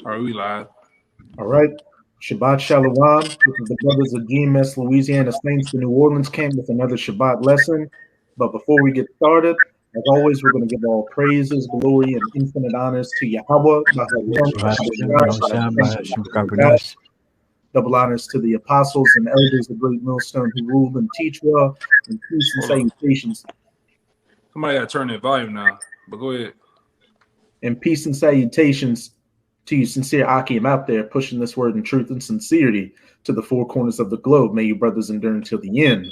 Are we live? All right. Shabbat Shalom. This is the brothers of GMS Louisiana Saints. The New Orleans came with another Shabbat lesson. But before we get started, as always, we're going to give all praises, glory, and infinite honors to Yahweh. Double honors to the apostles and elders of Great Millstone who rule and teach well, and peace and salutations. Somebody got to turn their volume now, but go ahead. And peace and salutations to you, sincere Akim out there, pushing this word in truth and sincerity to the four corners of the globe. May you brothers endure until the end.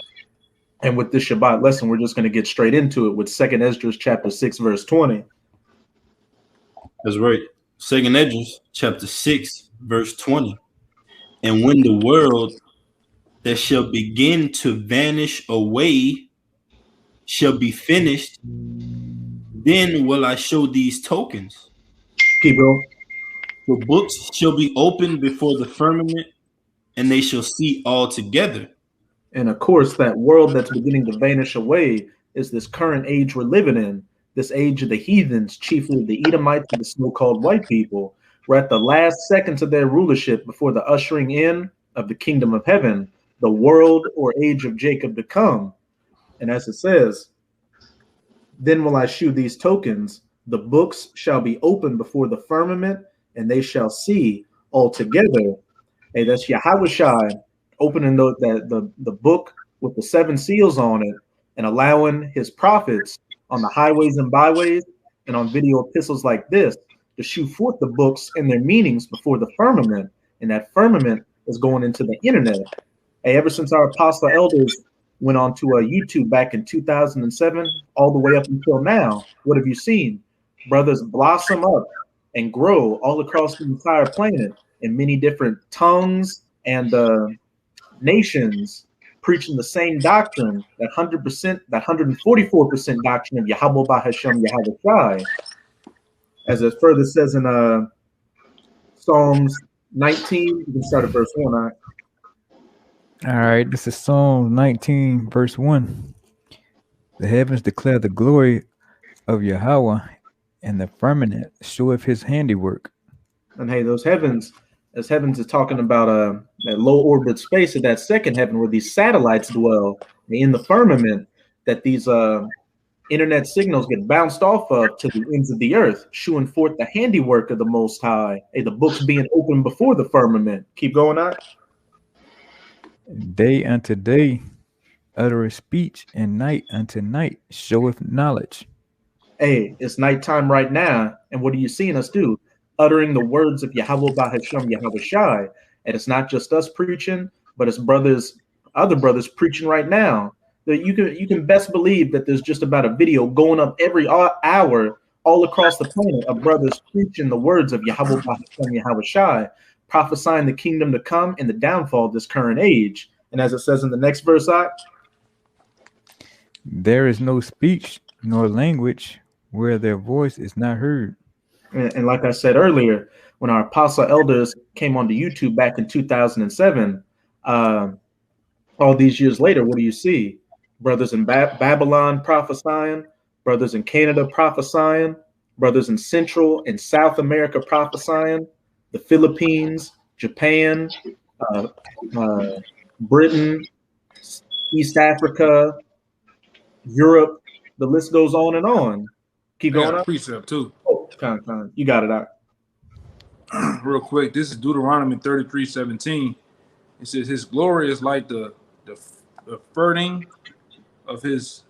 And with this Shabbat lesson, we're just going to get straight into it with 2nd Esdras chapter 6, verse 20. That's right. 2nd Esdras chapter 6, verse 20. And when the world that shall begin to vanish away shall be finished, then will I show these tokens. Keep going. The books shall be opened before the firmament, and they shall see all together. And of course, that world that's beginning to vanish away is this current age we're living in, this age of the heathens, chiefly the Edomites and the so-called white people. We're at the last seconds of their rulership before the ushering in of the kingdom of heaven, the world or age of Jacob to come. And as it says, then will I shew these tokens, the books shall be opened before the firmament, and they shall see all together. Hey, that's Yahweh opening the book with the 7 seals on it and allowing his prophets on the highways and byways and on video epistles like this to shoot forth the books and their meanings before the firmament. And that firmament is going into the internet. Hey, ever since our apostle elders went on to YouTube back in 2007, all the way up until now, what have you seen? Brothers blossom up and grow all across the entire planet in many different tongues and nations, preaching the same doctrine, that 100%, that 144% doctrine of Yahweh Bahashem Yahweh Shai. As it further says in Psalms 19, you can start at verse 1. All right, this is Psalm 19, verse 1. The heavens declare the glory of Yahweh, and the firmament showeth his handiwork. And hey, those heavens, as heavens is talking about that low orbit space of that second heaven where these satellites dwell in the firmament, that these internet signals get bounced off of to the ends of the earth, showing forth the handiwork of the Most High. Hey, the books being opened before the firmament. Keep going on. Day unto day uttereth speech, and night unto night showeth knowledge. Hey, it's nighttime right now, and what are you seeing us do? Uttering the words of Yahweh Bahashem Yahweh Shai. And it's not just us preaching, but it's brothers, other brothers preaching right now. That you can best believe that there's just about a video going up every hour all across the planet of brothers preaching the words of Yahweh Bahashem Yahweh Shai, prophesying the kingdom to come and the downfall of this current age. And as it says in the next verse, there is no speech nor language where their voice is not heard. And like I said earlier, when our apostle elders came onto YouTube back in 2007, all these years later, what do you see? Brothers in Babylon prophesying, brothers in Canada prophesying, brothers in Central and South America prophesying, the Philippines, Japan, Britain, East Africa, Europe, the list goes on and on. Keep going on. Precept too. Oh, you got it out. Real quick, this is Deuteronomy 33:17. It says, his glory is like the furting of his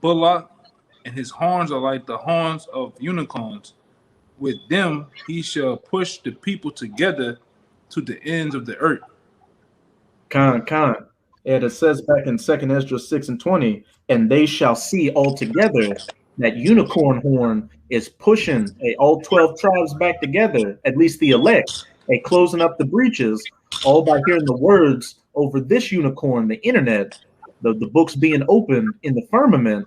bullock, and his horns are like the horns of unicorns. With them he shall push the people together to the ends of the earth. And it says back in 2nd Esdras 6 and 20, and they shall see all together. That unicorn horn is pushing all 12 tribes back together, at least the elect, closing up the breaches, all by hearing the words over this unicorn, the internet, the books being opened in the firmament.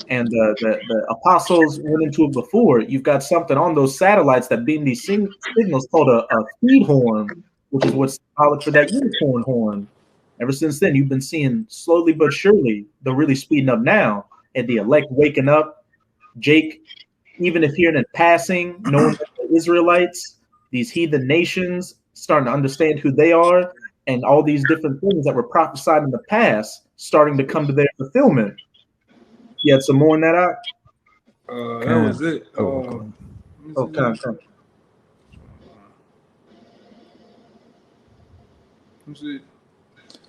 And the apostles went into it before. You've got something on those satellites that beam these signals called a feed horn, which is what's symbolic for that unicorn horn. Ever since then, you've been seeing slowly but surely, they're really speeding up now, and the elect waking up. Jake, even if hearing in passing, knowing that the Israelites these heathen nations starting to understand who they are, and all these different things that were prophesied in the past starting to come to their fulfillment. You had some more on that out? That was it. Oh, come.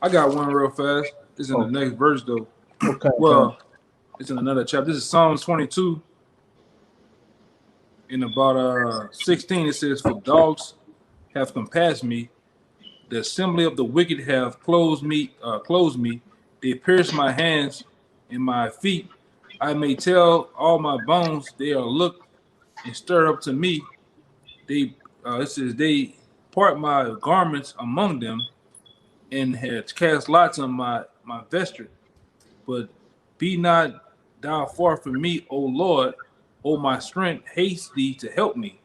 I got one real fast. It's in the next verse though. Okay. Well, it's in another chapter. This is Psalms 22. In about 16, it says, "For dogs have compassed me; the assembly of the wicked have closed me. They pierced my hands and my feet. I may tell all my bones; they are looked and stirred up to me. They it says they part my garments among them, and had cast lots on my vesture. But be not thou far from me, O Lord, O my strength, haste thee to help me.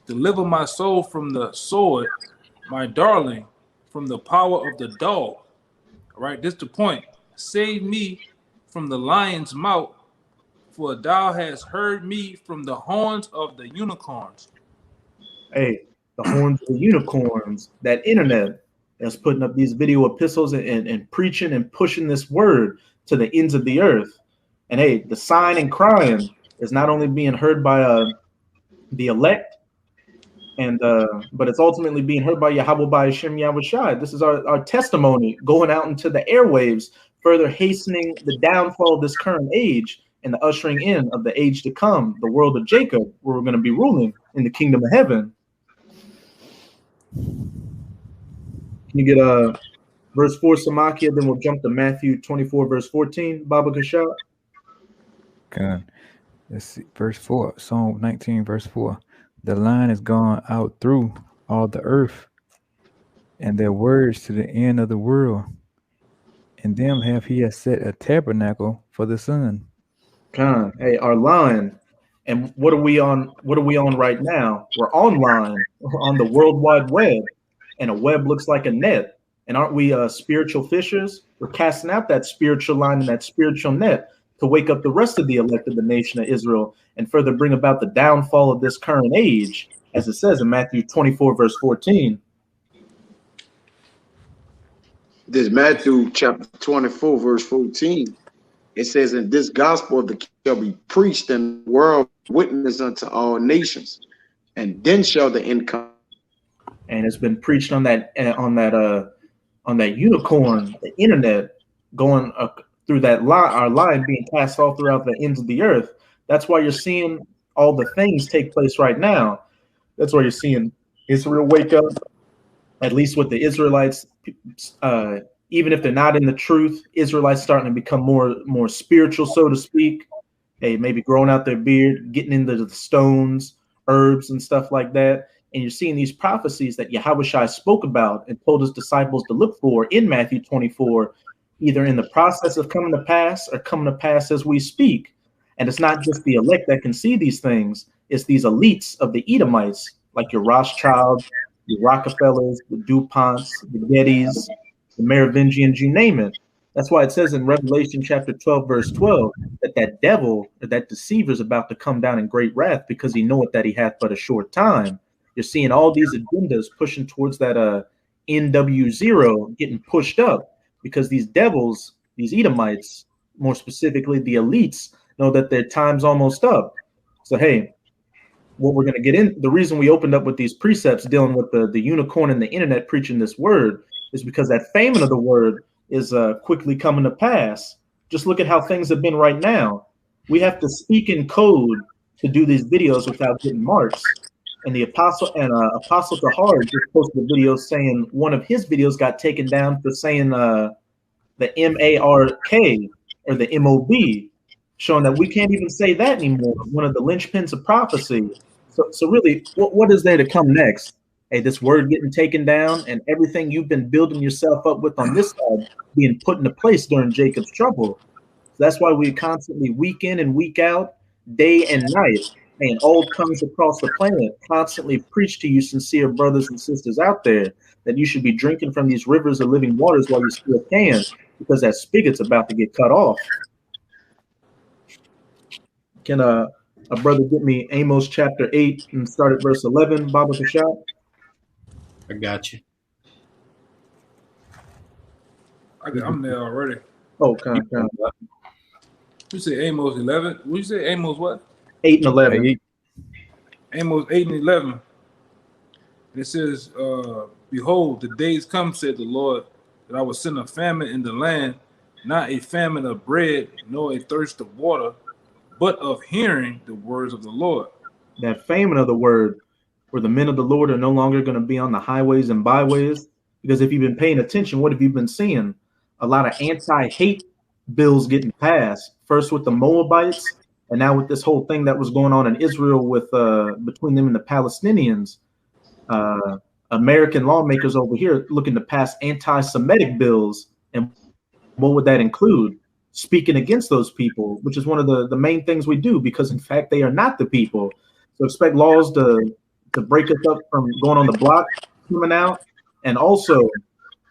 Deliver my soul from the sword, my darling, from the power of the dog." All right, this is the point. "Save me from the lion's mouth, for thou hast heard me from the horns of the unicorns." Hey, the horns of the unicorns, that internet that's putting up these video epistles and preaching and pushing this word to the ends of the earth. And hey, the sign and crying is not only being heard by the elect, and but it's ultimately being heard by Yahweh, by Hashem Yahweh Shai. This is our testimony going out into the airwaves, further hastening the downfall of this current age and the ushering in of the age to come, the world of Jacob, where we're going to be ruling in the kingdom of heaven. Can you get verse 4, Samakia? Then we'll jump to Matthew 24, verse 14. Baba Kashat. God. Let's see. Verse 4. Psalm 19, verse 4. "The line is gone out through all the earth, and their words to the end of the world. In them have he has set a tabernacle for the sun." Khan, hey, our line. And what are we on? What are we on right now? We're online. We're on the World Wide Web, and a web looks like a net. And aren't we spiritual fishers? We're casting out that spiritual line and that spiritual net to wake up the rest of the elect of the nation of Israel and further bring about the downfall of this current age, as it says in Matthew 24, verse 14. This Matthew chapter 24, verse 14. It says, "And this gospel of the kingdom shall be preached in the world, witness unto all nations, and then shall the end come." And it's been preached on that unicorn, the internet, going through that line, our line being passed all throughout the ends of the earth. That's why you're seeing all the things take place right now. That's why you're seeing Israel wake up, at least with the Israelites, even if they're not in the truth, Israelites starting to become more spiritual, so to speak. Hey, maybe growing out their beard, getting into the stones, herbs, and stuff like that. And you're seeing these prophecies that Yahweh Shai spoke about and told his disciples to look for in Matthew 24, either in the process of coming to pass or coming to pass as we speak. And it's not just the elect that can see these things. It's these elites of the Edomites, like your Rothschilds, the Rockefellers, the DuPonts, the Gettys, the Merovingians, you name it. That's why it says in Revelation chapter 12, verse 12, that devil, or that deceiver, is about to come down in great wrath, because he knoweth that he hath but a short time. You're seeing all these agendas pushing towards that NW0 getting pushed up, because these devils, these Edomites, more specifically the elites, know that their time's almost up. So hey, what we're going to get in, the reason we opened up with these precepts dealing with the unicorn and the internet preaching this word is because that famine of the word is quickly coming to pass. Just look at how things have been right now. We have to speak in code to do these videos without getting marks. And the Apostle Tahar just posted a video saying one of his videos got taken down for saying the M-A-R-K or the M-O-B, showing that we can't even say that anymore. One of the linchpins of prophecy. So really, what is there to come next? Hey, this word getting taken down and everything you've been building yourself up with on this side being put into place during Jacob's trouble. So that's why we constantly, week in and week out, day and night, and all comes across the planet, constantly preach to you sincere brothers and sisters out there that you should be drinking from these rivers of living waters while you still can, because that spigot's about to get cut off. Can a brother get me Amos chapter 8 and start at verse 11, Baba Kashat? I got you. I'm there already. Oh, kind. You say Amos 11? What you say? Amos what? 8 and 11. 8. Amos 8 and 11. And it says, behold, the days come, said the Lord, that I will send a famine in the land, not a famine of bread, nor a thirst of water, but of hearing the words of the Lord. That famine of the word, where the men of the Lord are no longer going to be on the highways and byways. Because if you've been paying attention, what have you been seeing? A lot of anti-hate bills getting passed. First with the Moabites, and now with this whole thing that was going on in Israel with between them and the Palestinians. American lawmakers over here looking to pass anti-Semitic bills. And what would that include? Speaking against those people, which is one of the main things we do, because in fact they are not the people. So expect laws to break us up from going on the block coming out. And also,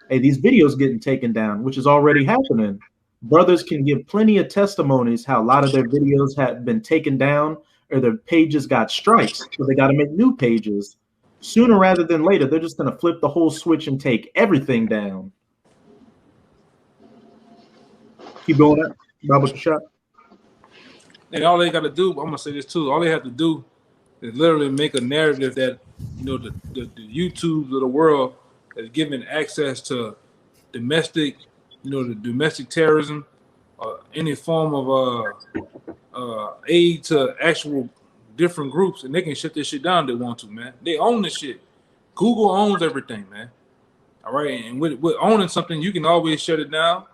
hey, these videos getting taken down, which is already happening. Brothers can give plenty of testimonies how a lot of their videos have been taken down or their pages got strikes. So they got to make new pages. Sooner rather than later, they're just going to flip the whole switch and take everything down. Keep going up. Baba Kashab. And all they got to do, I'm going to say this too, all they have to do is literally make a narrative that, you know, the YouTubes of the world is giving access to domestic, you know, the domestic terrorism, any form of aid to actual different groups, and they can shut this shit down if they want to, man. They own this shit. Google owns everything, man. All right, and with owning something, you can always shut it down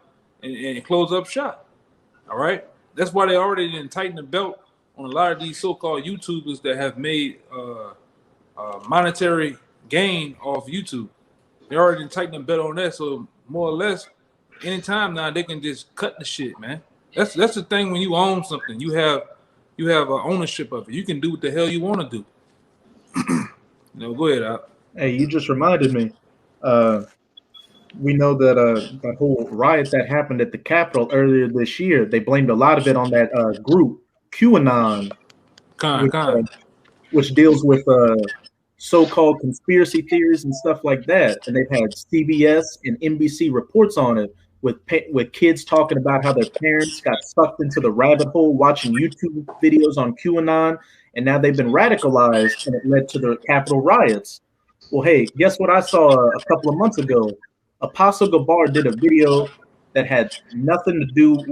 and close up shop. All right, that's why they already didn't tighten the belt on a lot of these so-called YouTubers that have made monetary gain off YouTube. They already didn't tighten the belt on that, so more or less, anytime now they can just cut the shit, man. That's the thing when you own something, you have ownership of it. You can do what the hell you want to do. No, go ahead, Al. Hey, you just reminded me. We know that that whole riot that happened at the Capitol earlier this year, they blamed a lot of it on that group, QAnon, which deals with so-called conspiracy theories and stuff like that. And they've had CBS and NBC reports on it with kids talking about how their parents got sucked into the rabbit hole watching YouTube videos on QAnon, and now they've been radicalized, and it led to the Capitol riots. Well, hey, guess what I saw a couple of months ago? Apostle Gabar did a video that had nothing to do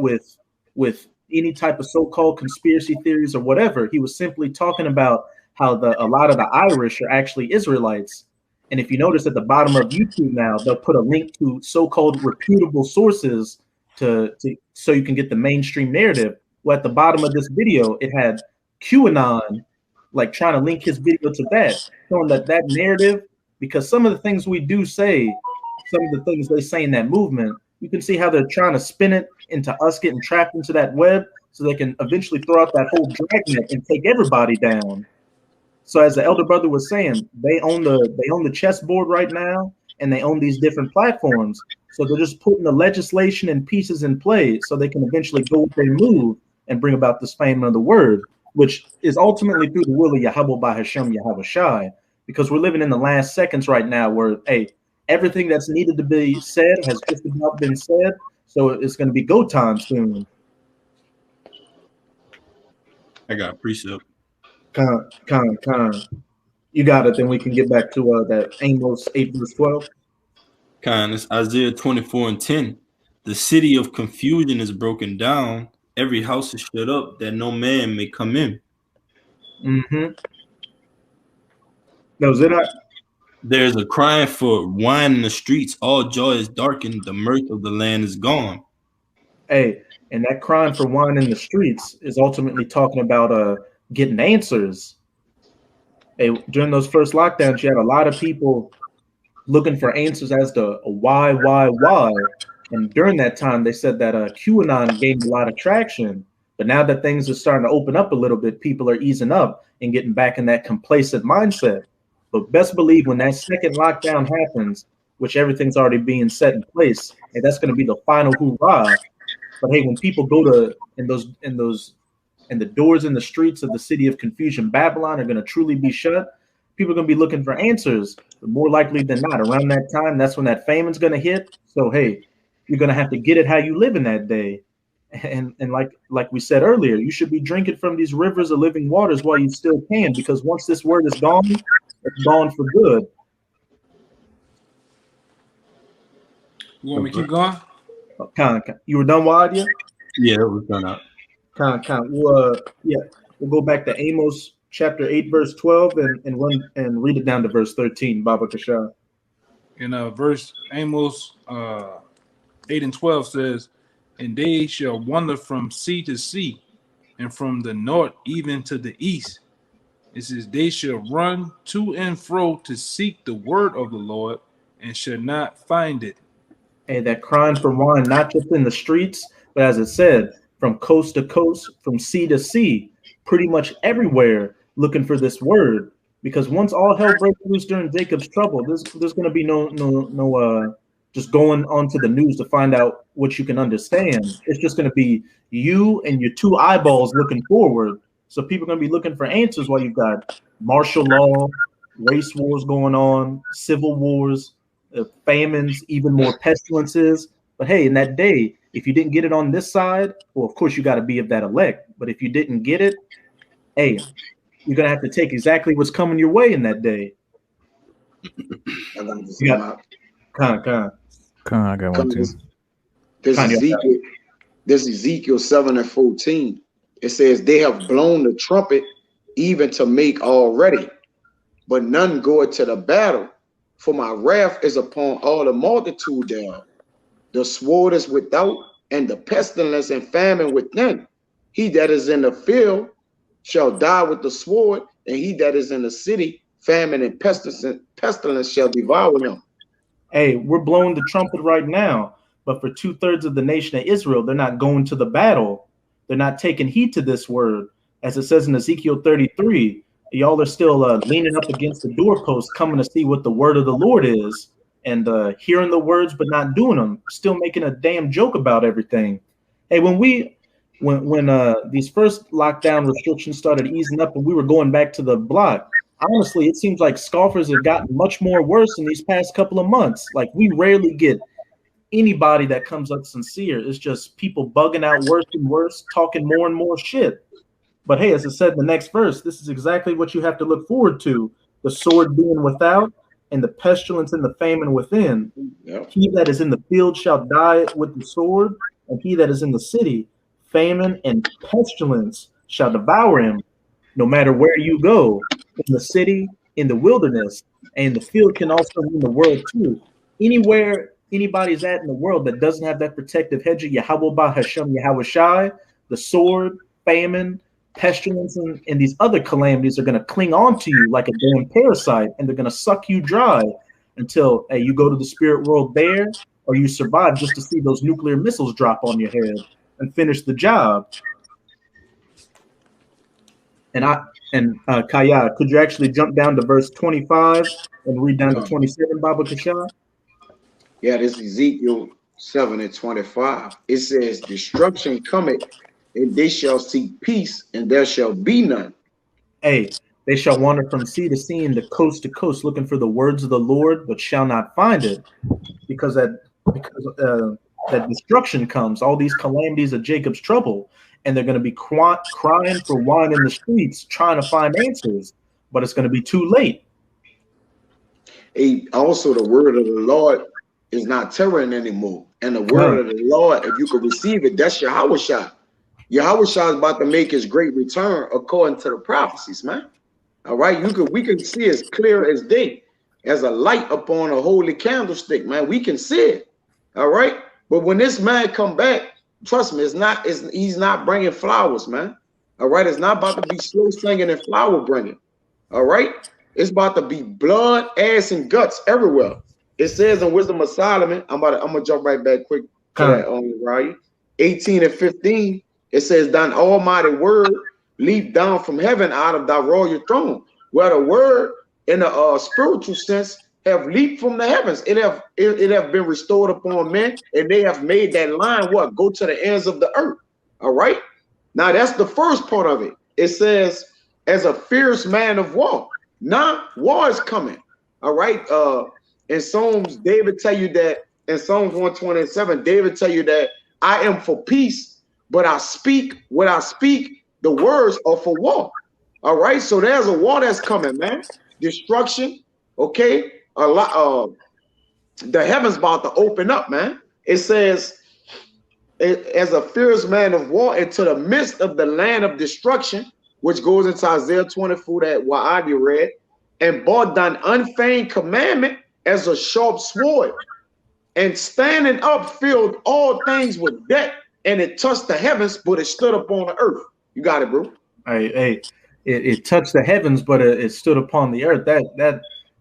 with any type of so-called conspiracy theories or whatever. He was simply talking about how a lot of the Irish are actually Israelites. And if you notice at the bottom of YouTube now, they'll put a link to so-called reputable sources so you can get the mainstream narrative. Well, at the bottom of this video, it had QAnon, like trying to link his video to that, showing that narrative, because some of the things we do say, some of the things they say in that movement, you can see how they're trying to spin it into us getting trapped into that web so they can eventually throw out that whole dragnet and take everybody down. So as the elder brother was saying, they own the chessboard right now, and they own these different platforms. So they're just putting the legislation and pieces in play so they can eventually go with their move and bring about this famine of the word, which is ultimately through the will of Yahweh by Hashem Yahweh Shai, because we're living in the last seconds right now where, hey, everything that's needed to be said has just about been said. So it's going to be go time soon. I got a precept. Con. You got it. Then we can get back to that Amos 8 verse 12. Con, it's Isaiah 24:10. The city of confusion is broken down. Every house is shut up that no man may come in. Mm-hmm. That was it. There's a crying for wine in the streets. All joy is darkened. The mirth of the land is gone. Hey, and that crying for wine in the streets is ultimately talking about getting answers. Hey, during those first lockdowns, you had a lot of people looking for answers as to why. And during that time, they said that QAnon gained a lot of traction. But now that things are starting to open up a little bit, people are easing up and getting back in that complacent mindset. But best believe when that second lockdown happens, which everything's already being set in place, and that's going to be the final hoorah. But hey, when people go to the doors in the streets of the city of confusion, Babylon, are going to truly be shut, people are going to be looking for answers. But more likely than not, around that time, that's when that famine's going to hit. So, hey, you're going to have to get it how you live in that day. And like we said earlier, you should be drinking from these rivers of living waters while you still can, because once this word is gone, it's gone for good. You want me to keep going? You were done, Wadia? Yeah, it was done out. We'll go back to Amos chapter 8, verse 12, and read it down to verse 13, Baba Kasha. In verse Amos 8 and 12 says, and they shall wander from sea to sea, and from the north even to the east. It says, they shall run to and fro to seek the word of the Lord, and shall not find it. Hey, that crying for wine, not just in the streets, but as it said, from coast to coast, from sea to sea, pretty much everywhere, looking for this word. Because once all hell breaks loose during Jacob's trouble, there's going to be no just going onto the news to find out what you can understand. It's just going to be you and your two eyeballs looking forward. So people are going to be looking for answers while you've got martial law, race wars going on, civil wars, famines, even more pestilences. But hey, in that day, if you didn't get it on this side, well, of course you got to be of that elect. But if you didn't get it, hey, you're going to have to take exactly what's coming your way in that day. I got one too. This Ezekiel 7 and 14. It says, they have blown the trumpet even to make all ready, but none goeth to the battle. For my wrath is upon all the multitude thereof. The sword is without, and the pestilence and famine within. He that is in the field shall die with the sword, and he that is in the city, famine and pestilence shall devour him. Hey, we're blowing the trumpet right now, but for 2/3 of the nation of Israel, they're not going to the battle. They're not taking heed to this word. As it says in Ezekiel 33, y'all are still leaning up against the doorpost, coming to see what the word of the Lord is, and hearing the words but not doing them, still making a damn joke about everything. Hey, when these first lockdown restrictions started easing up and we were going back to the block, honestly, it seems like scoffers have gotten much more worse in these past couple of months. Like, we rarely get anybody that comes up sincere. It's just people bugging out worse and worse, talking more and more shit. But hey, as I said in the next verse, this is exactly what you have to look forward to: the sword being without, and the pestilence and the famine within. Yep. He that is in the field shall die with the sword, and he that is in the city, famine and pestilence shall devour him. No matter where you go, in the city, in the wilderness, and the field can also mean the world too. Anywhere anybody's at in the world that doesn't have that protective hedge of Yahweh Ba Hashem Yahweh Shai, the sword, famine, pestilence, and these other calamities are going to cling on to you like a damn parasite, and they're going to suck you dry until you go to the spirit world there, or you survive just to see those nuclear missiles drop on your head and finish the job. And Kaya, could you actually jump down to verse 25 and read down to 27, Baba Kashan? Yeah, this is Ezekiel 7 and 25. It says, destruction cometh, and they shall seek peace, and there shall be none. Hey, they shall wander from sea to sea and to coast, looking for the words of the Lord, but shall not find it, because that destruction comes, all these calamities of Jacob's trouble, and they're going to be crying for wine in the streets, trying to find answers, but it's going to be too late. Hey, also, the word of the Lord is not terror anymore, and the word of the Lord, if you could receive it, that's Yahweh Shai. Yahweh Shai is about to make his great return according to the prophecies, man. All right, we can see as clear as day, as a light upon a holy candlestick, man. We can see it. All right, but when this man come back, trust me, he's not bringing flowers, man. All right, it's not about to be slow singing and flower bringing. All right, it's about to be blood, ass, and guts everywhere. It says in Wisdom of Solomon, I'm gonna jump right back quick to that right. 18 and 15. It says, thine almighty word leap down from heaven out of thy royal throne. Where the word in a spiritual sense have leaped from the heavens. It have been restored upon men, and they have made that line go to the ends of the earth. All right. Now that's the first part of it. It says, as a fierce man of war. Now war is coming. All right. In Psalms, David tell you that in Psalms 127, David tell you that I am for peace, but I speak what I speak, the words are for war. All right. So there's a war that's coming, man. Destruction. Okay. A lot the heavens about to open up, man. It says, as a fierce man of war into the midst of the land of destruction, which goes into Isaiah 24 that Wa'adi read, and brought down unfeigned commandment as a sharp sword, and standing up filled all things with death, and it touched the heavens, but it stood upon the earth. You got it, bro. Hey, it touched the heavens, but it stood upon the earth.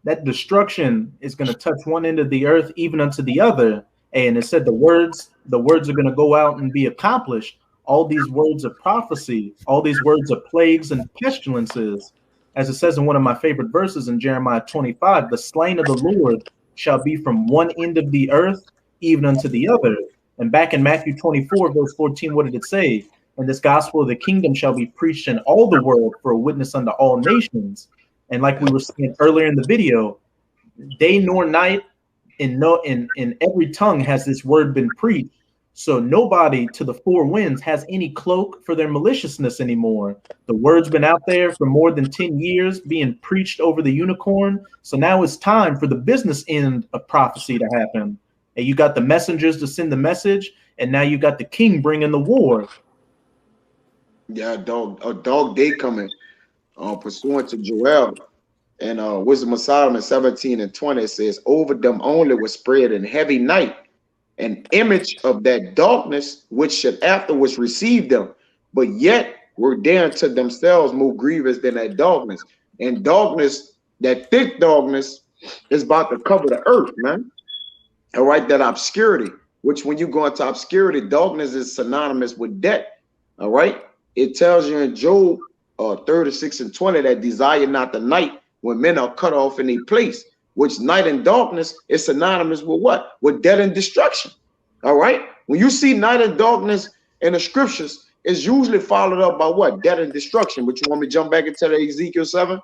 That destruction is going to touch one end of the earth, even unto the other. And it said the words are going to go out and be accomplished. All these words of prophecy, all these words of plagues and pestilences, as it says in one of my favorite verses in Jeremiah 25, the slain of the Lord shall be from one end of the earth, even unto the other. And back in Matthew 24, verse 14, what did it say? And this gospel of the kingdom shall be preached in all the world for a witness unto all nations. And like we were saying earlier in the video, day nor night, in every tongue has this word been preached. So nobody to the four winds has any cloak for their maliciousness anymore. The word's been out there for more than 10 years being preached over the unicorn. So now it's time for the business end of prophecy to happen. And you got the messengers to send the message, and now you got the king bringing the war. Yeah, a dog day coming, pursuant to Joel. And Wisdom of Solomon 17 and 20 says, over them only was spread in heavy night an image of that darkness which should afterwards receive them, but yet were there unto themselves more grievous than that darkness. And darkness, that thick darkness, is about to cover the earth, man. All right, that obscurity, which when you go into obscurity, darkness is synonymous with death. All right, it tells you in Job 36 and 20 that desire not the night when men are cut off in a place, which night and darkness is synonymous with what? With death and destruction. All right. When you see night and darkness in the scriptures, it's usually followed up by what? Death and destruction. But you want me to jump back into the Ezekiel 7?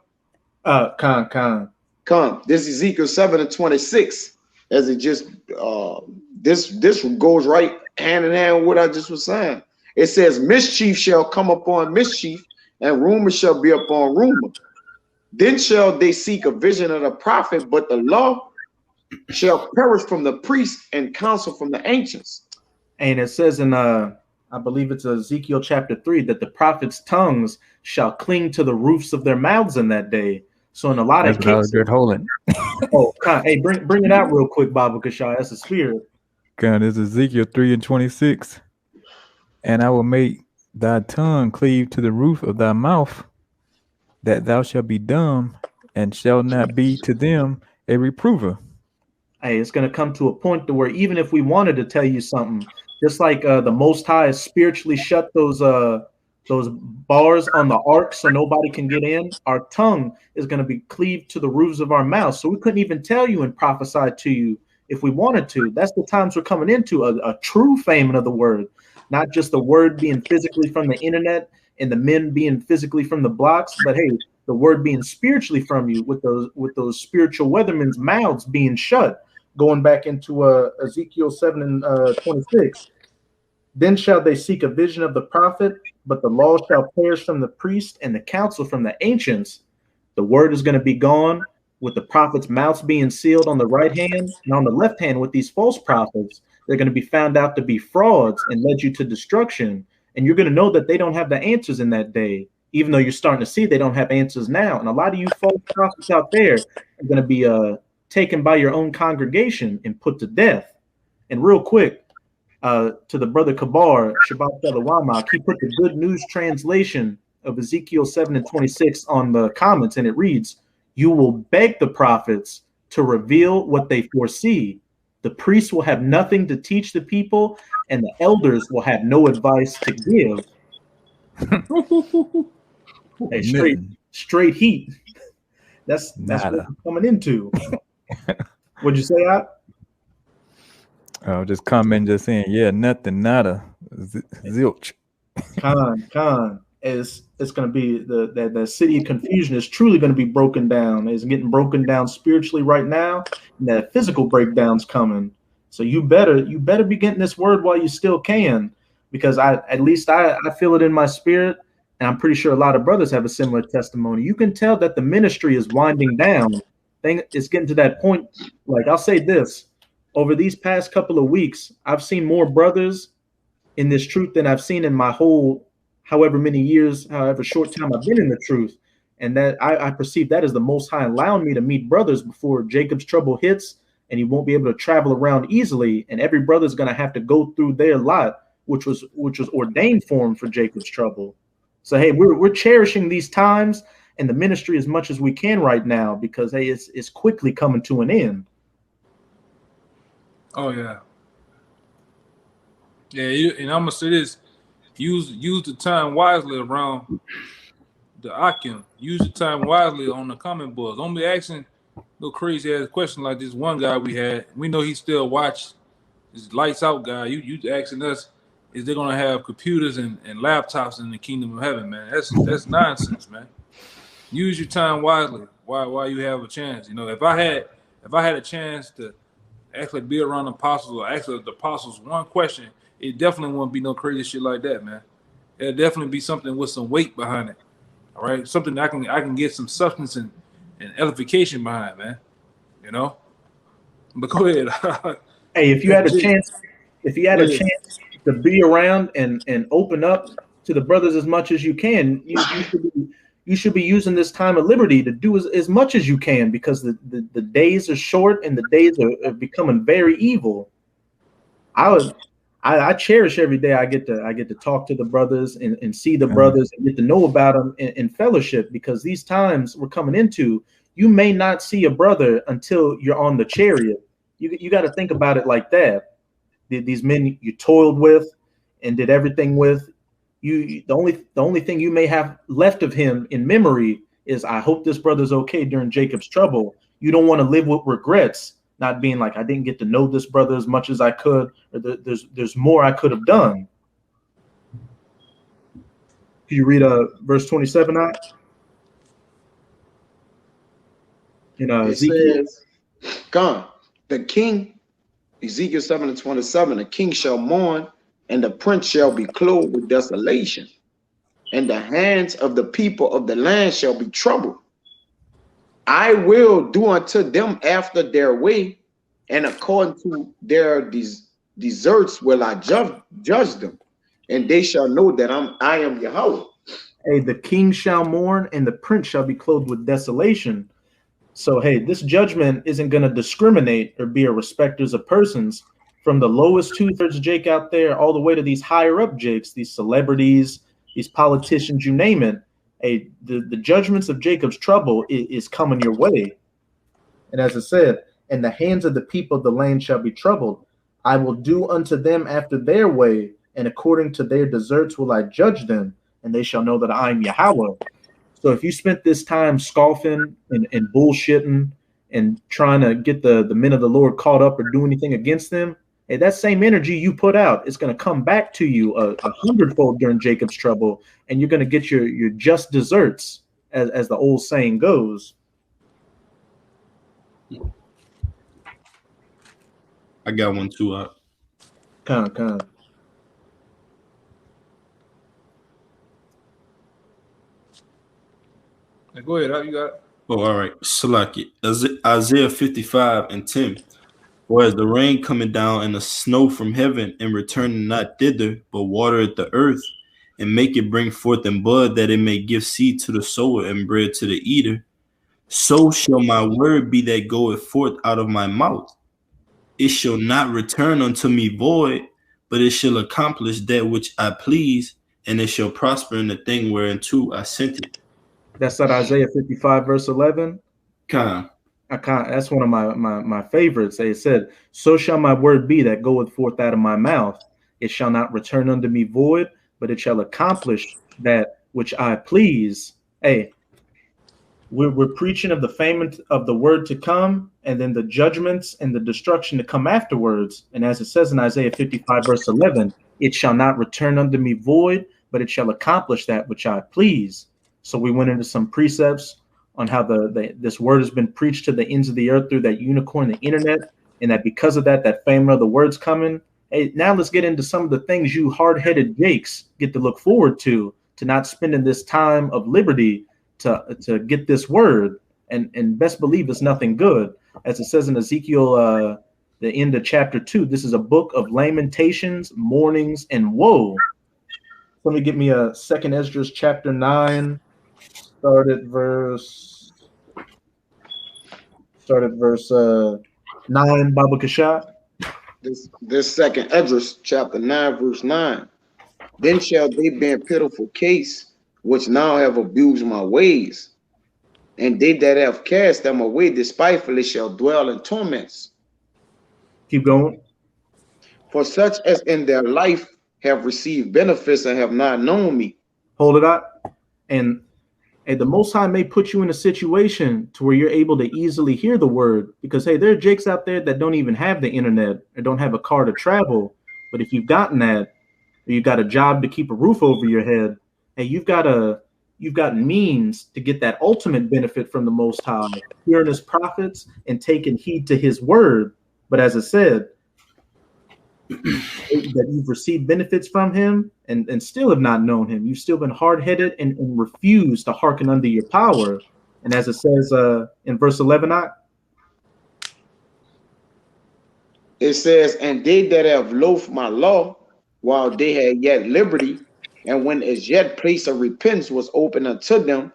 Come. This Ezekiel 7 and 26. As it just this goes right hand in hand with what I just was saying. It says, mischief shall come upon mischief, and rumor shall be upon rumor. Then shall they seek a vision of the prophet, but the law shall perish from the priest and counsel from the ancients. And it says in I believe it's Ezekiel chapter 3 that the prophets' tongues shall cling to the roofs of their mouths in that day. So in a lot of cases, hey, bring it out real quick, Baba Kashai. That's the spirit. God, this is Ezekiel 3 and 26. And I will make thy tongue cleave to the roof of thy mouth, that thou shalt be dumb, and shall not be to them a reprover. Hey, it's going to come to a point to where even if we wanted to tell you something, just like the Most High spiritually shut those bars on the ark so nobody can get in, our tongue is going to be cleaved to the roofs of our mouth. So we couldn't even tell you and prophesy to you if we wanted to. That's the times we're coming into, a true famine of the word, not just the word being physically from the internet and the men being physically from the blocks, but hey, the word being spiritually from you with those spiritual weathermen's mouths being shut. Going back into Ezekiel 7 and 26. Then shall they seek a vision of the prophet, but the law shall perish from the priest and the counsel from the ancients. The word is going to be gone with the prophets' mouths being sealed on the right hand, and on the left hand with these false prophets. They're going to be found out to be frauds and led you to destruction. And you're going to know that they don't have the answers in that day, even though you're starting to see they don't have answers now. And a lot of you false prophets out there are going to be taken by your own congregation and put to death. And real quick, to the brother Kabar, Shabbat Shalom, he put the Good News translation of Ezekiel 7 and 26 on the comments, and it reads, you will beg the prophets to reveal what they foresee. The priests will have nothing to teach the people, and the elders will have no advice to give. Hey, straight heat. That's what we're coming into. What'd you say, Ad? Oh, just comment, just saying, yeah, nothing, nada, zilch. Con. it's going to be the city of confusion is truly going to be broken down. It's getting broken down spiritually right now, and that physical breakdown's coming. So you better be getting this word while you still can, because at least I feel it in my spirit, and I'm pretty sure a lot of brothers have a similar testimony. You can tell that the ministry is winding down. It's getting to that point. Like, I'll say this, over these past couple of weeks, I've seen more brothers in this truth than I've seen in my whole however many years, however short time I've been in the truth. And that I perceive that as the Most High allowing me to meet brothers before Jacob's trouble hits, and he won't be able to travel around easily, and every brother's going to have to go through their lot, which was ordained for him for Jacob's trouble. So hey, we're cherishing these times and the ministry as much as we can right now, because hey, it's quickly coming to an end. Oh yeah. Yeah, and I'm gonna say this: use the time wisely around the Akim. Use the time wisely on the comment boards. Don't be asking no crazy ass question like this one guy we had. We know he still watch. This lights out guy. You asking us, is they gonna have computers and laptops in the kingdom of heaven, man? That's nonsense, man. Use your time wisely while you have a chance. You know, if I had a chance to actually be around the apostles or ask the apostles one question, it definitely won't be no crazy shit like that, man. It'll definitely be something with some weight behind it. All right, something that I can get some substance and edification behind, man. You know. But go ahead. Hey, if you had a chance to be around and open up to the brothers as much as you can, you should be using this time of liberty to do as much as you can, because the days are short and the days are becoming very evil. I cherish every day I get to talk to the brothers and see the brothers and get to know about them in fellowship, because these times we're coming into, you may not see a brother until you're on the chariot. You got to think about it like that. These men you toiled with and did everything with, the only thing you may have left of him in memory is, I hope this brother's okay during Jacob's trouble. You don't want to live with regrets, not being like, I didn't get to know this brother as much as I could, or there's more I could have done. Can you read verse 27 out? It says, "Gone. The king," Ezekiel 7:27, "the king shall mourn, and the prince shall be clothed with desolation, and the hands of the people of the land shall be troubled. I will do unto them after their way, and according to their deserts will I judge them, and they shall know that I am Yahweh." Hey, the king shall mourn, and the prince shall be clothed with desolation. So, hey, this judgment isn't going to discriminate or be a respecters of persons, from the lowest 2/3 Jake out there all the way to these higher up Jakes, these celebrities, these politicians, you name it. Hey, the judgments of Jacob's trouble is coming your way. And as I said, and the hands of the people of the land shall be troubled. I will do unto them after their way, and according to their deserts will I judge them, and they shall know that I am Yahweh. So if you spent this time scoffing and bullshitting and trying to get the men of the Lord caught up or do anything against them, hey, that same energy you put out is going to come back to you a hundredfold during Jacob's trouble, and you're going to get your just deserts, as the old saying goes. I got one too. Kind of. Go ahead. You got it. Oh, all right. Salaki. Isaiah 55:10. Whereas the rain coming down and the snow from heaven, and returning not thither, but watereth the earth, and make it bring forth and bud, that it may give seed to the sower and bread to the eater, so shall my word be that goeth forth out of my mouth. It shall not return unto me void, but it shall accomplish that which I please, and it shall prosper in the thing whereunto I sent it. That's at Isaiah 55, verse 11. That's one of my favorites. It said, so shall my word be that goeth forth out of my mouth. It shall not return unto me void, but it shall accomplish that which I please. Hey, we're preaching of the famine of the word to come, and then the judgments and the destruction to come afterwards. And as it says in Isaiah 55, verse 11, it shall not return unto me void, but it shall accomplish that which I please. So we went into some precepts on how this word has been preached to the ends of the earth through that unicorn, the internet, and that because of that famine of the words coming. Hey, now let's get into some of the things you hard-headed Jakes get to look forward to not spending this time of liberty to get this word, and best believe it's nothing good. As it says in Ezekiel, the end of chapter 2, this is a book of lamentations, mournings, and woe. Let me get me a second Esdras chapter 9, start at verse 9, Baba Kashat. This second Esdras chapter 9, verse 9. Then shall they be in pitiful case, which now have abused my ways, and they that have cast them away despitefully shall dwell in torments. Keep going. For such as in their life have received benefits and have not known me. Hold it up. And the Most High may put you in a situation to where you're able to easily hear the word, because hey, there are Jakes out there that don't even have the internet or don't have a car to travel. But if you've gotten that, or you got a job to keep a roof over your head, hey, you've got means to get that ultimate benefit from the Most High, hearing his prophets and taking heed to his word. But as I said, that you've received benefits from him and still have not known him. You've still been hard-headed and refused to hearken under your power. And as it says in verse 11, it says, and they that have loathed my law while they had yet liberty, and when as yet place of repentance was open unto them,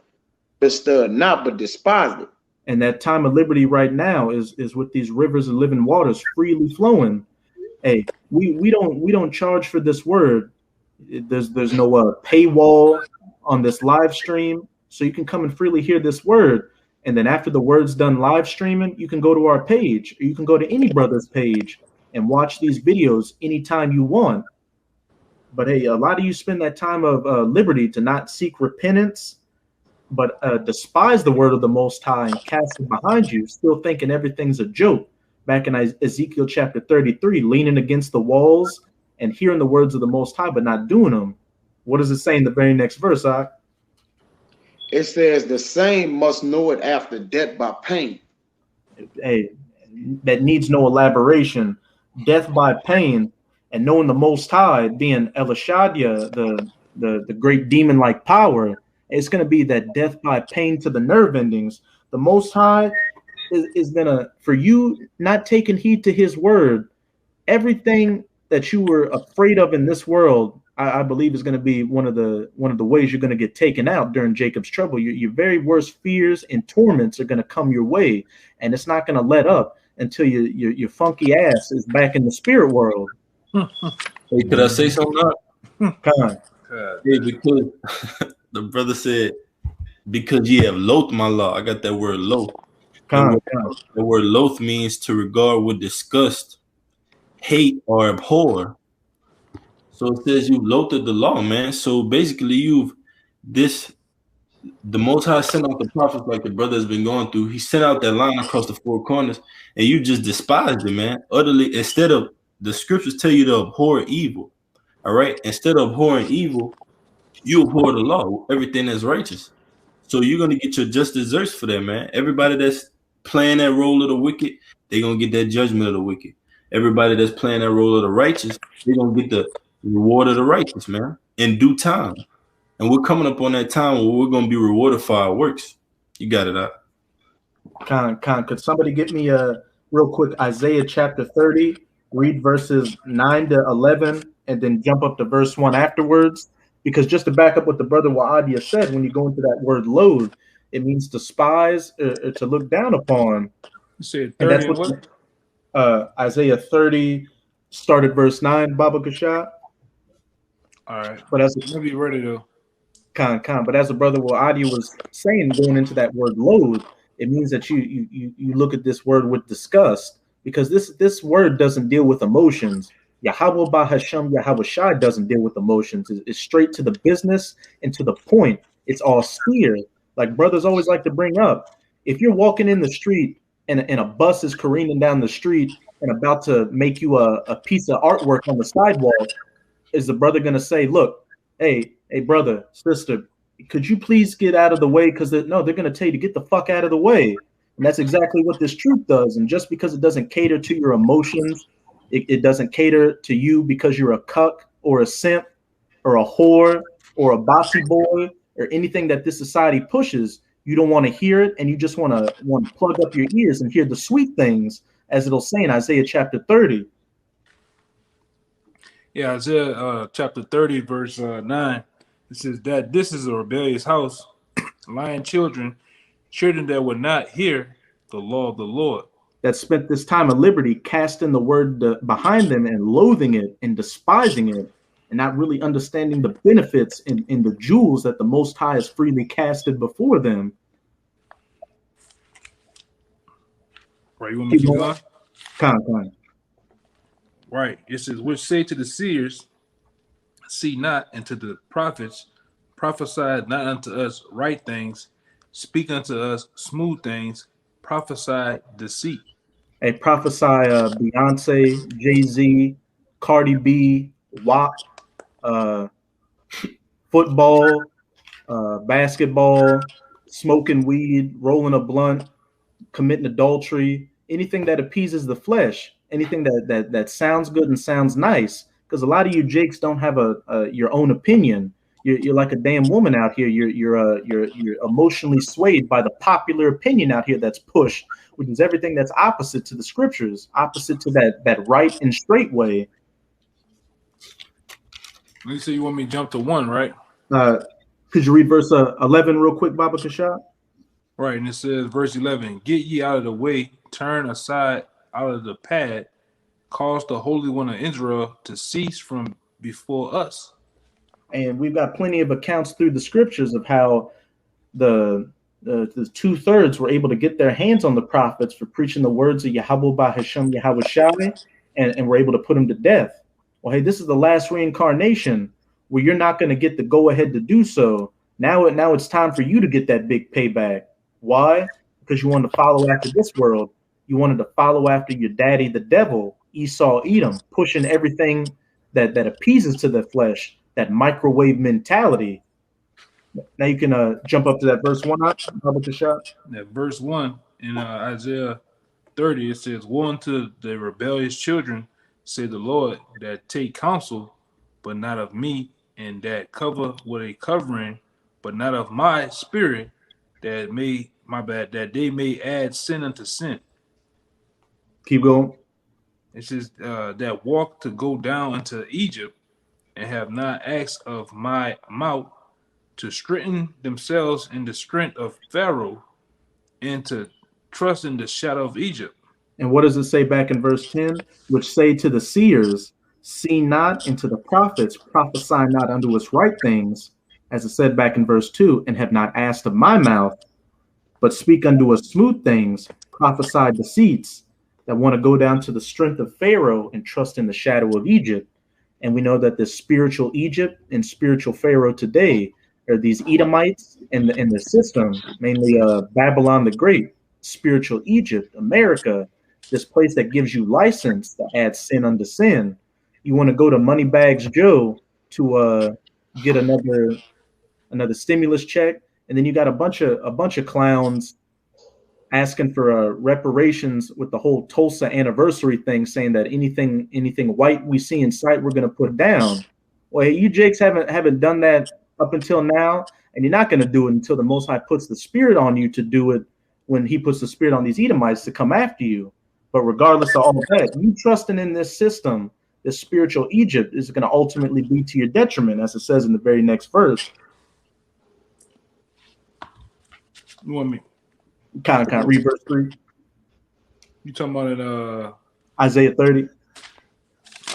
bestowed not, but despised it. And that time of liberty right now is with these rivers of living waters freely flowing. Hey, we don't charge for this word. There's no paywall on this live stream, so you can come and freely hear this word. And then after the word's done live streaming, you can go to our page, or you can go to any brother's page and watch these videos anytime you want. But hey, a lot of you spend that time of liberty to not seek repentance, but despise the word of the Most High and cast it behind you, still thinking everything's a joke. Back in Ezekiel chapter 33, leaning against the walls and hearing the words of the Most High, but not doing them. What does it say in the very next verse, Ak? It says, the same must know it after death by pain. Hey, that needs no elaboration. Death by pain, and knowing the Most High, being Elishadia, the great demon-like power, it's going to be that death by pain to the nerve endings. The Most High is gonna, for you not taking heed to his word, everything that you were afraid of in this world, I believe is going to be one of the ways you're going to get taken out during Jacob's trouble. Your very worst fears and torments are going to come your way, and it's not going to let up until your funky ass is back in the spirit world. Hey, could I say something? Yeah, because the brother said, because ye have loathed my law. I got that word loathe. The word loath means to regard with disgust, hate, or abhor. So it says you've loathed the law, man. So basically the Most High sent out the prophets like the brother has been going through. He sent out that line across the four corners, and you just despised it, man. Utterly, instead of, the scriptures tell you to abhor evil. All right. Instead of abhorring evil, you abhor the law, everything that's righteous. So you're gonna get your just desserts for that, man. Everybody that's playing that role of the wicked, they're gonna get that judgment of the wicked. Everybody that's playing that role of the righteous, they're gonna get the reward of the righteous, man, in due time. And we're coming up on that time where we're gonna be rewarded for our works. You got it out. Con, could somebody get me real quick Isaiah chapter 30, read verses 9 to 11, and then jump up to verse 1 afterwards? Because just to back up what the brother Waadia said, when you go into that word loathe, it means despise or to look down upon. You said 30 and that's what Isaiah 30 started verse 9, Baba Kashat. All right. But as I'll be ready though. But as the brother Waadia was saying, going into that word loathe, it means that you look at this word with disgust, because this word doesn't deal with emotions. Yahweh Bahasham Yahweh Shai doesn't deal with emotions. It's straight to the business and to the point. It's all clear. Like brothers always like to bring up, if you're walking in the street and a bus is careening down the street and about to make you a piece of artwork on the sidewalk, is the brother going to say, look, hey, hey, brother, sister, could you please get out of the way? Because no, they're going to tell you to get the fuck out of the way. And that's exactly what this truth does. And just because it doesn't cater to your emotions, it doesn't cater to you because you're a cuck or a simp or a whore or a bossy boy or anything that this society pushes, you don't want to hear it, and you just want to plug up your ears and hear the sweet things, as it'll say in Isaiah chapter 30. Yeah, Isaiah chapter 30, verse 9. It says that this is a rebellious house, lying children that would not hear the law of the Lord. That spent this time of liberty casting the word behind them and loathing it and despising it, and not really understanding the benefits in the jewels that the Most High has freely casted before them. Right, you want me to keep going? Con. Right, it says, which say to the seers, see not, and to the prophets, prophesy not unto us right things, speak unto us smooth things, prophesy deceit. Hey, prophesy Beyonce, Jay-Z, Cardi B, WAP, football, basketball, smoking weed, rolling a blunt, committing adultery, anything that appeases the flesh, anything that sounds good and sounds nice. Because a lot of you jakes don't have your own opinion. You're like a damn woman out here. You're emotionally swayed by the popular opinion out here that's pushed, which is everything that's opposite to the scriptures, opposite to that right and straight way. You say you want me to jump to 1, right? Could you read verse 11 real quick, Baba Kashab? Right, and it says, verse 11, get ye out of the way, turn aside out of the path, cause the Holy One of Israel to cease from before us. And we've got plenty of accounts through the scriptures of how the 2/3 were able to get their hands on the prophets for preaching the words of Yahweh by Hashem Yahweh Shai, and were able to put them to death. Well, hey, this is the last reincarnation where you're not going to get the go ahead to do so. Now it's time for you to get that big payback. Why? Because you wanted to follow after this world. You wanted to follow after your daddy, the devil, Esau, Edom, pushing everything that appeases to the flesh, that microwave mentality. Now you can jump up to that verse 1. That verse 1 in Isaiah 30, it says, woe unto the rebellious children, say the Lord, that take counsel, but not of me, and that cover with a covering, but not of my spirit, that they may add sin unto sin. Keep going. It says that walk to go down into Egypt, and have not asked of my mouth, to strengthen themselves in the strength of Pharaoh, and to trust in the shadow of Egypt. And what does it say back in verse 10? Which say to the seers, see not, and to the prophets, prophesy not unto us right things, as it said back in verse 2, and have not asked of my mouth, but speak unto us smooth things, prophesy deceits, that want to go down to the strength of Pharaoh and trust in the shadow of Egypt. And we know that this spiritual Egypt and spiritual Pharaoh today are these Edomites in the system, mainly Babylon the Great, spiritual Egypt, America, this place that gives you license to add sin unto sin. You want to go to Moneybags Joe to get another stimulus check, and then you got a bunch of clowns asking for reparations with the whole Tulsa anniversary thing, saying that anything white we see in sight, we're going to put down. Well, hey, you jakes haven't done that up until now, and you're not going to do it until the Most High puts the spirit on you to do it, when he puts the spirit on these Edomites to come after you. But regardless of all that, you trusting in this system, this spiritual Egypt, is going to ultimately be to your detriment, as it says in the very next verse. You want me? Kind of read verse 3. You talking about it? Isaiah 30.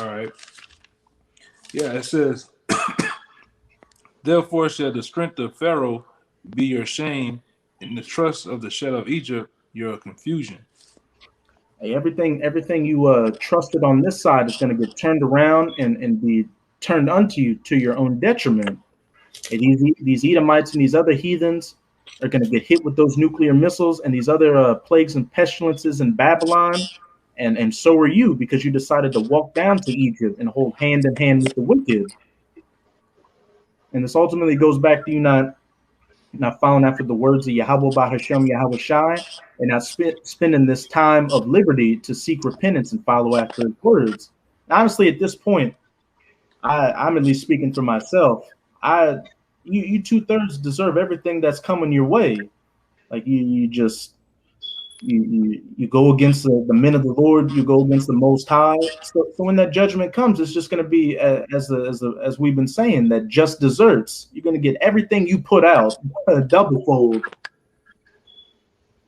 All right. Yeah, it says, therefore shall the strength of Pharaoh be your shame, and the trust of the shadow of Egypt your confusion. Hey, everything you trusted on this side is going to get turned around and be turned unto you to your own detriment. And these Edomites and these other heathens are going to get hit with those nuclear missiles and these other plagues and pestilences in Babylon, and so are you, because you decided to walk down to Egypt and hold hand in hand with the wicked. And this ultimately goes back to you not following after the words of Yahweh Bahashem Yahweh Shai, and not spending this time of liberty to seek repentance and follow after his words. And honestly, at this point, I'm at least speaking for myself. You 2/3 deserve everything that's coming your way. Like you go against the men of the Lord, you go against the Most High. So when that judgment comes, it's just going to be as we've been saying, that just desserts. You're going to get everything you put out, double fold.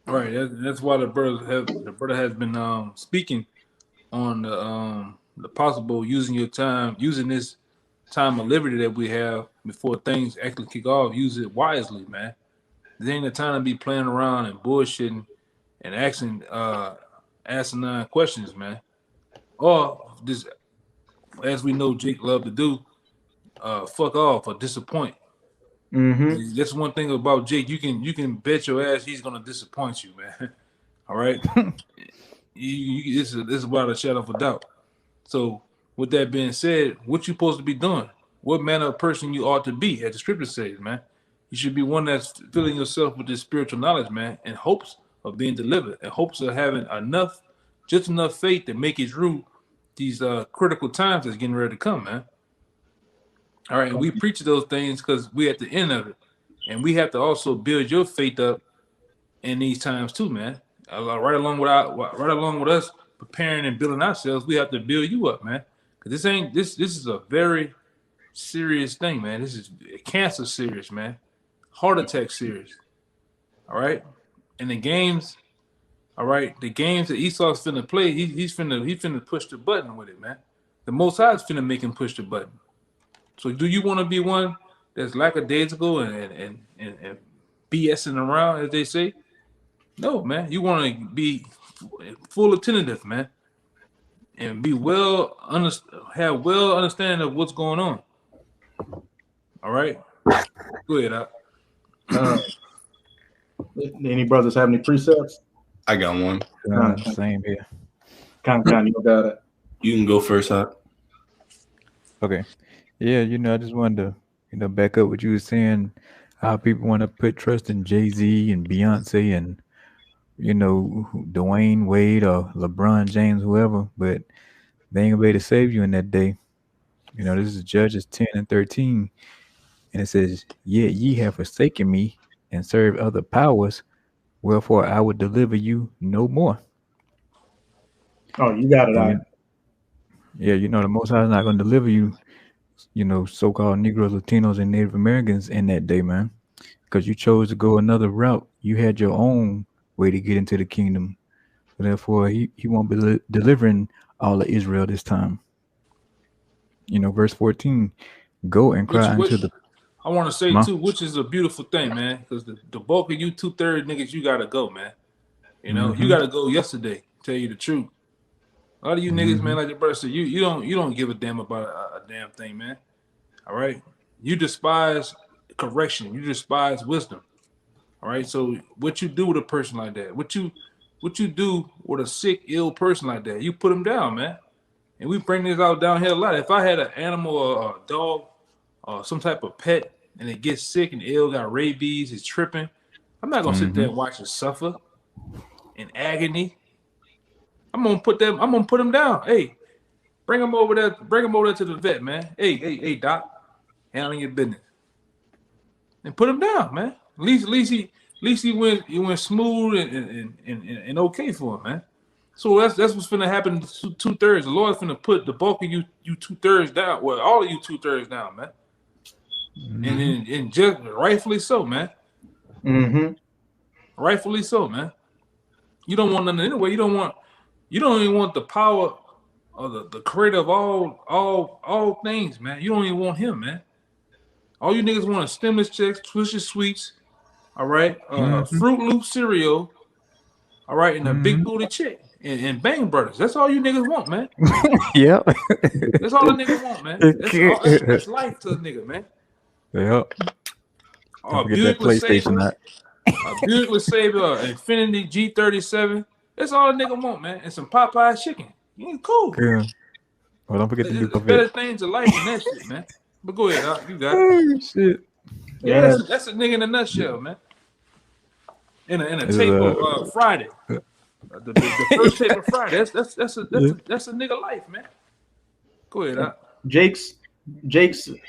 All right, that's why the brother has been speaking on the possible using this time of liberty that we have before things actually kick off. Use it wisely, man. This ain't the time to be playing around and bullshitting and asking asinine questions, man. Or just, as we know Jake love to do, fuck off or disappoint. Mm-hmm. That's one thing about Jake. You can bet your ass he's gonna disappoint you, man. All right. This is without a shadow of a doubt. So with that being said, what you supposed to be doing? What manner of person you ought to be, as the scripture says, man. You should be one that's filling yourself with this spiritual knowledge, man, in hopes of being delivered, in hopes of having just enough faith to make it through these critical times that's getting ready to come, man. All right, and we preach those things because we're at the end of it, and we have to also build your faith up in these times too, man. Right along with us preparing and building ourselves, we have to build you up, man. Because this is a very serious thing, man. This is cancer serious, man. Heart attack serious. All right, and the games, all right, the games that Esau's finna play, he's finna push the button with it, man. The Most High is finna make him push the button. So do you want to be one that's lackadaisical and BSing around, as they say? No, man. You want to be full attentive, man, and be have well understanding of what's going on. All right, go ahead, Al. Any brothers have any precepts? I got one. Same here. Con, you got it. You can go first, Hot. Okay. Yeah, I just wanted to, back up what you were saying, how people want to put trust in Jay-Z and Beyonce and, Dwayne Wade or LeBron James, whoever, but they ain't gonna be able to save you in that day. This is Judges 10 and 13, and it says, "Yet ye have forsaken me and served other powers, wherefore I will deliver you no more." Oh, you got it, Al. Yeah, the Most High is not going to deliver you, so-called Negroes, Latinos, and Native Americans in that day, man, because you chose to go another route. You had your own way to get into the kingdom. So therefore, he won't be delivering all of Israel this time. Verse 14, go and cry unto the... I want to say, too, which is a beautiful thing, man, because the bulk of you 2/3 niggas, you got to go, man. You got to go yesterday, tell you the truth. A lot of you niggas, man, like your brother said, you don't give a damn about a damn thing, man. All right? You despise correction. You despise wisdom. All right? So what you do with a person like that, what you do with a sick, ill person like that, you put them down, man. And we bring this out down here a lot. If I had an animal or a dog or some type of pet and it gets sick and ill, got rabies, it's tripping, I'm not going to sit there and watch it suffer in agony. I'm gonna put them down. Hey, bring them over there to the vet, man. Hey, doc, handling your business. And put him down, man. At least he went smooth and okay for him, man. So that's what's finna happen to 2/3. The Lord's finna put the bulk of you 2/3 down. Well, all of you 2/3 down, man. And just rightfully so, man. Rightfully so, man. You don't want nothing anyway. You don't even want the power of the creator of all things, man. You don't even want him, man. All you niggas want is stimulus checks, Twisted Sweets, all right, Fruit Loop cereal, all right, and a big booty chick and Bang Brothers. That's all you niggas want, man. Yeah. That's all the niggas want, man. That's life to a nigga, man. Yep. Buick LeSabre, Buick LeSabre, Infinity G37. That's all the nigga want, man. And some Popeye chicken. You ain't cool. Yeah. Well, don't forget the new better things in life than that shit, man. But go ahead, Doc. You got it. Oh, shit. Yeah, that's a nigga in a nutshell, man. In a tape of Friday. The first tape of Friday. That's a nigga life, man. Go ahead, Doc. Jake's.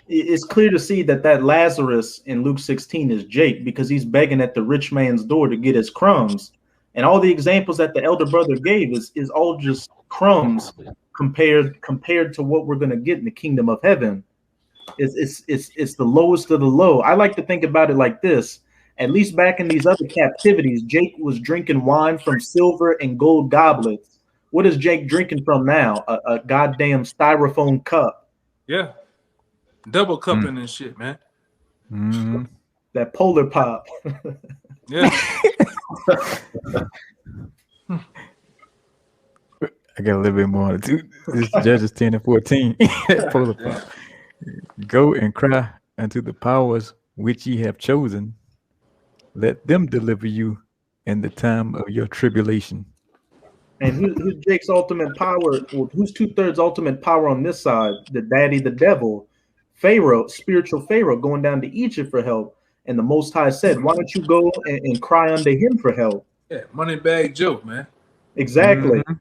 It's clear to see that Lazarus in Luke 16 is Jake, because he's begging at the rich man's door to get his crumbs, and all the examples that the elder brother gave is all just crumbs compared to what we're gonna get in the kingdom of heaven. It's the lowest of the low. I like to think about it like this. At least back in these other captivities, Jake was drinking wine from silver and gold goblets. What is Jake drinking from now? A goddamn styrofoam cup. Yeah. Double cupping and shit, man. Mm-hmm. That polar pop. Yeah. I got a little bit more on it too. This is Judges 10 and 14. Polar pop. Go and cry unto the powers which ye have chosen. Let them deliver you in the time of your tribulation. And who's Jake's ultimate power? Well, who's 2/3 ultimate power on this side? The daddy, the devil, Pharaoh, spiritual Pharaoh, going down to Egypt for help. And the Most High said, "Why don't you go and cry unto him for help?" Yeah, money bag joke, man. Exactly. Mm-hmm.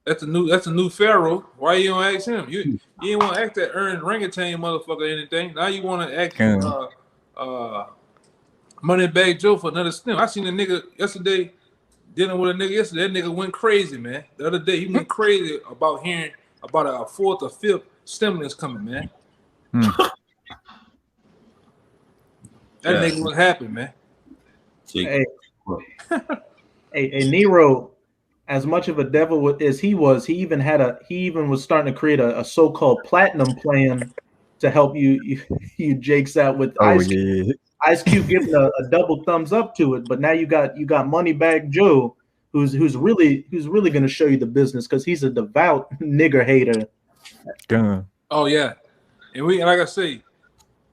That's a new Pharaoh. Why you don't ask him? You didn't want to act that Ernest Rangatane motherfucker or anything. Now you want to act money bag Joe for another stem. I seen a nigga yesterday dealing with a nigga yesterday. That nigga went crazy, man. The other day he went crazy about hearing about a fourth or fifth stimulus coming, man. That nigga was happy, man. Hey, Nero, as much of a devil as he was, he even was starting to create a so-called platinum plan to help you Jakes out with Ice Cube giving a double thumbs up to it. But now you got Moneybag Joe, who's really going to show you the business, because he's a devout nigger hater. Oh yeah, and like I say,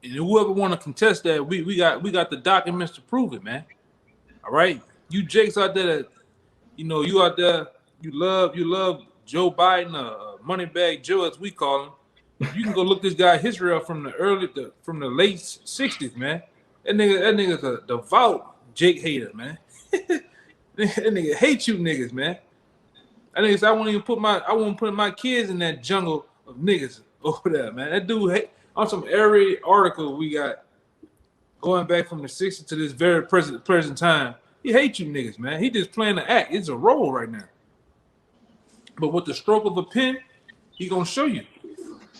and whoever want to contest that, we got the documents to prove it, man. All right, you Jakes out there that you out there, you love Joe Biden, Moneybag Joe as we call him. You can go look this guy history up from the late 60s, man. That nigga's a devout Jake hater, man. That nigga hates you niggas, man. That nigga said, I won't put my kids in that jungle of niggas over there, man. That dude on some every article we got going back from the 60s to this very present time. He hates you niggas, man. He just playing the act. It's a role right now. But with the stroke of a pen, he gonna show you.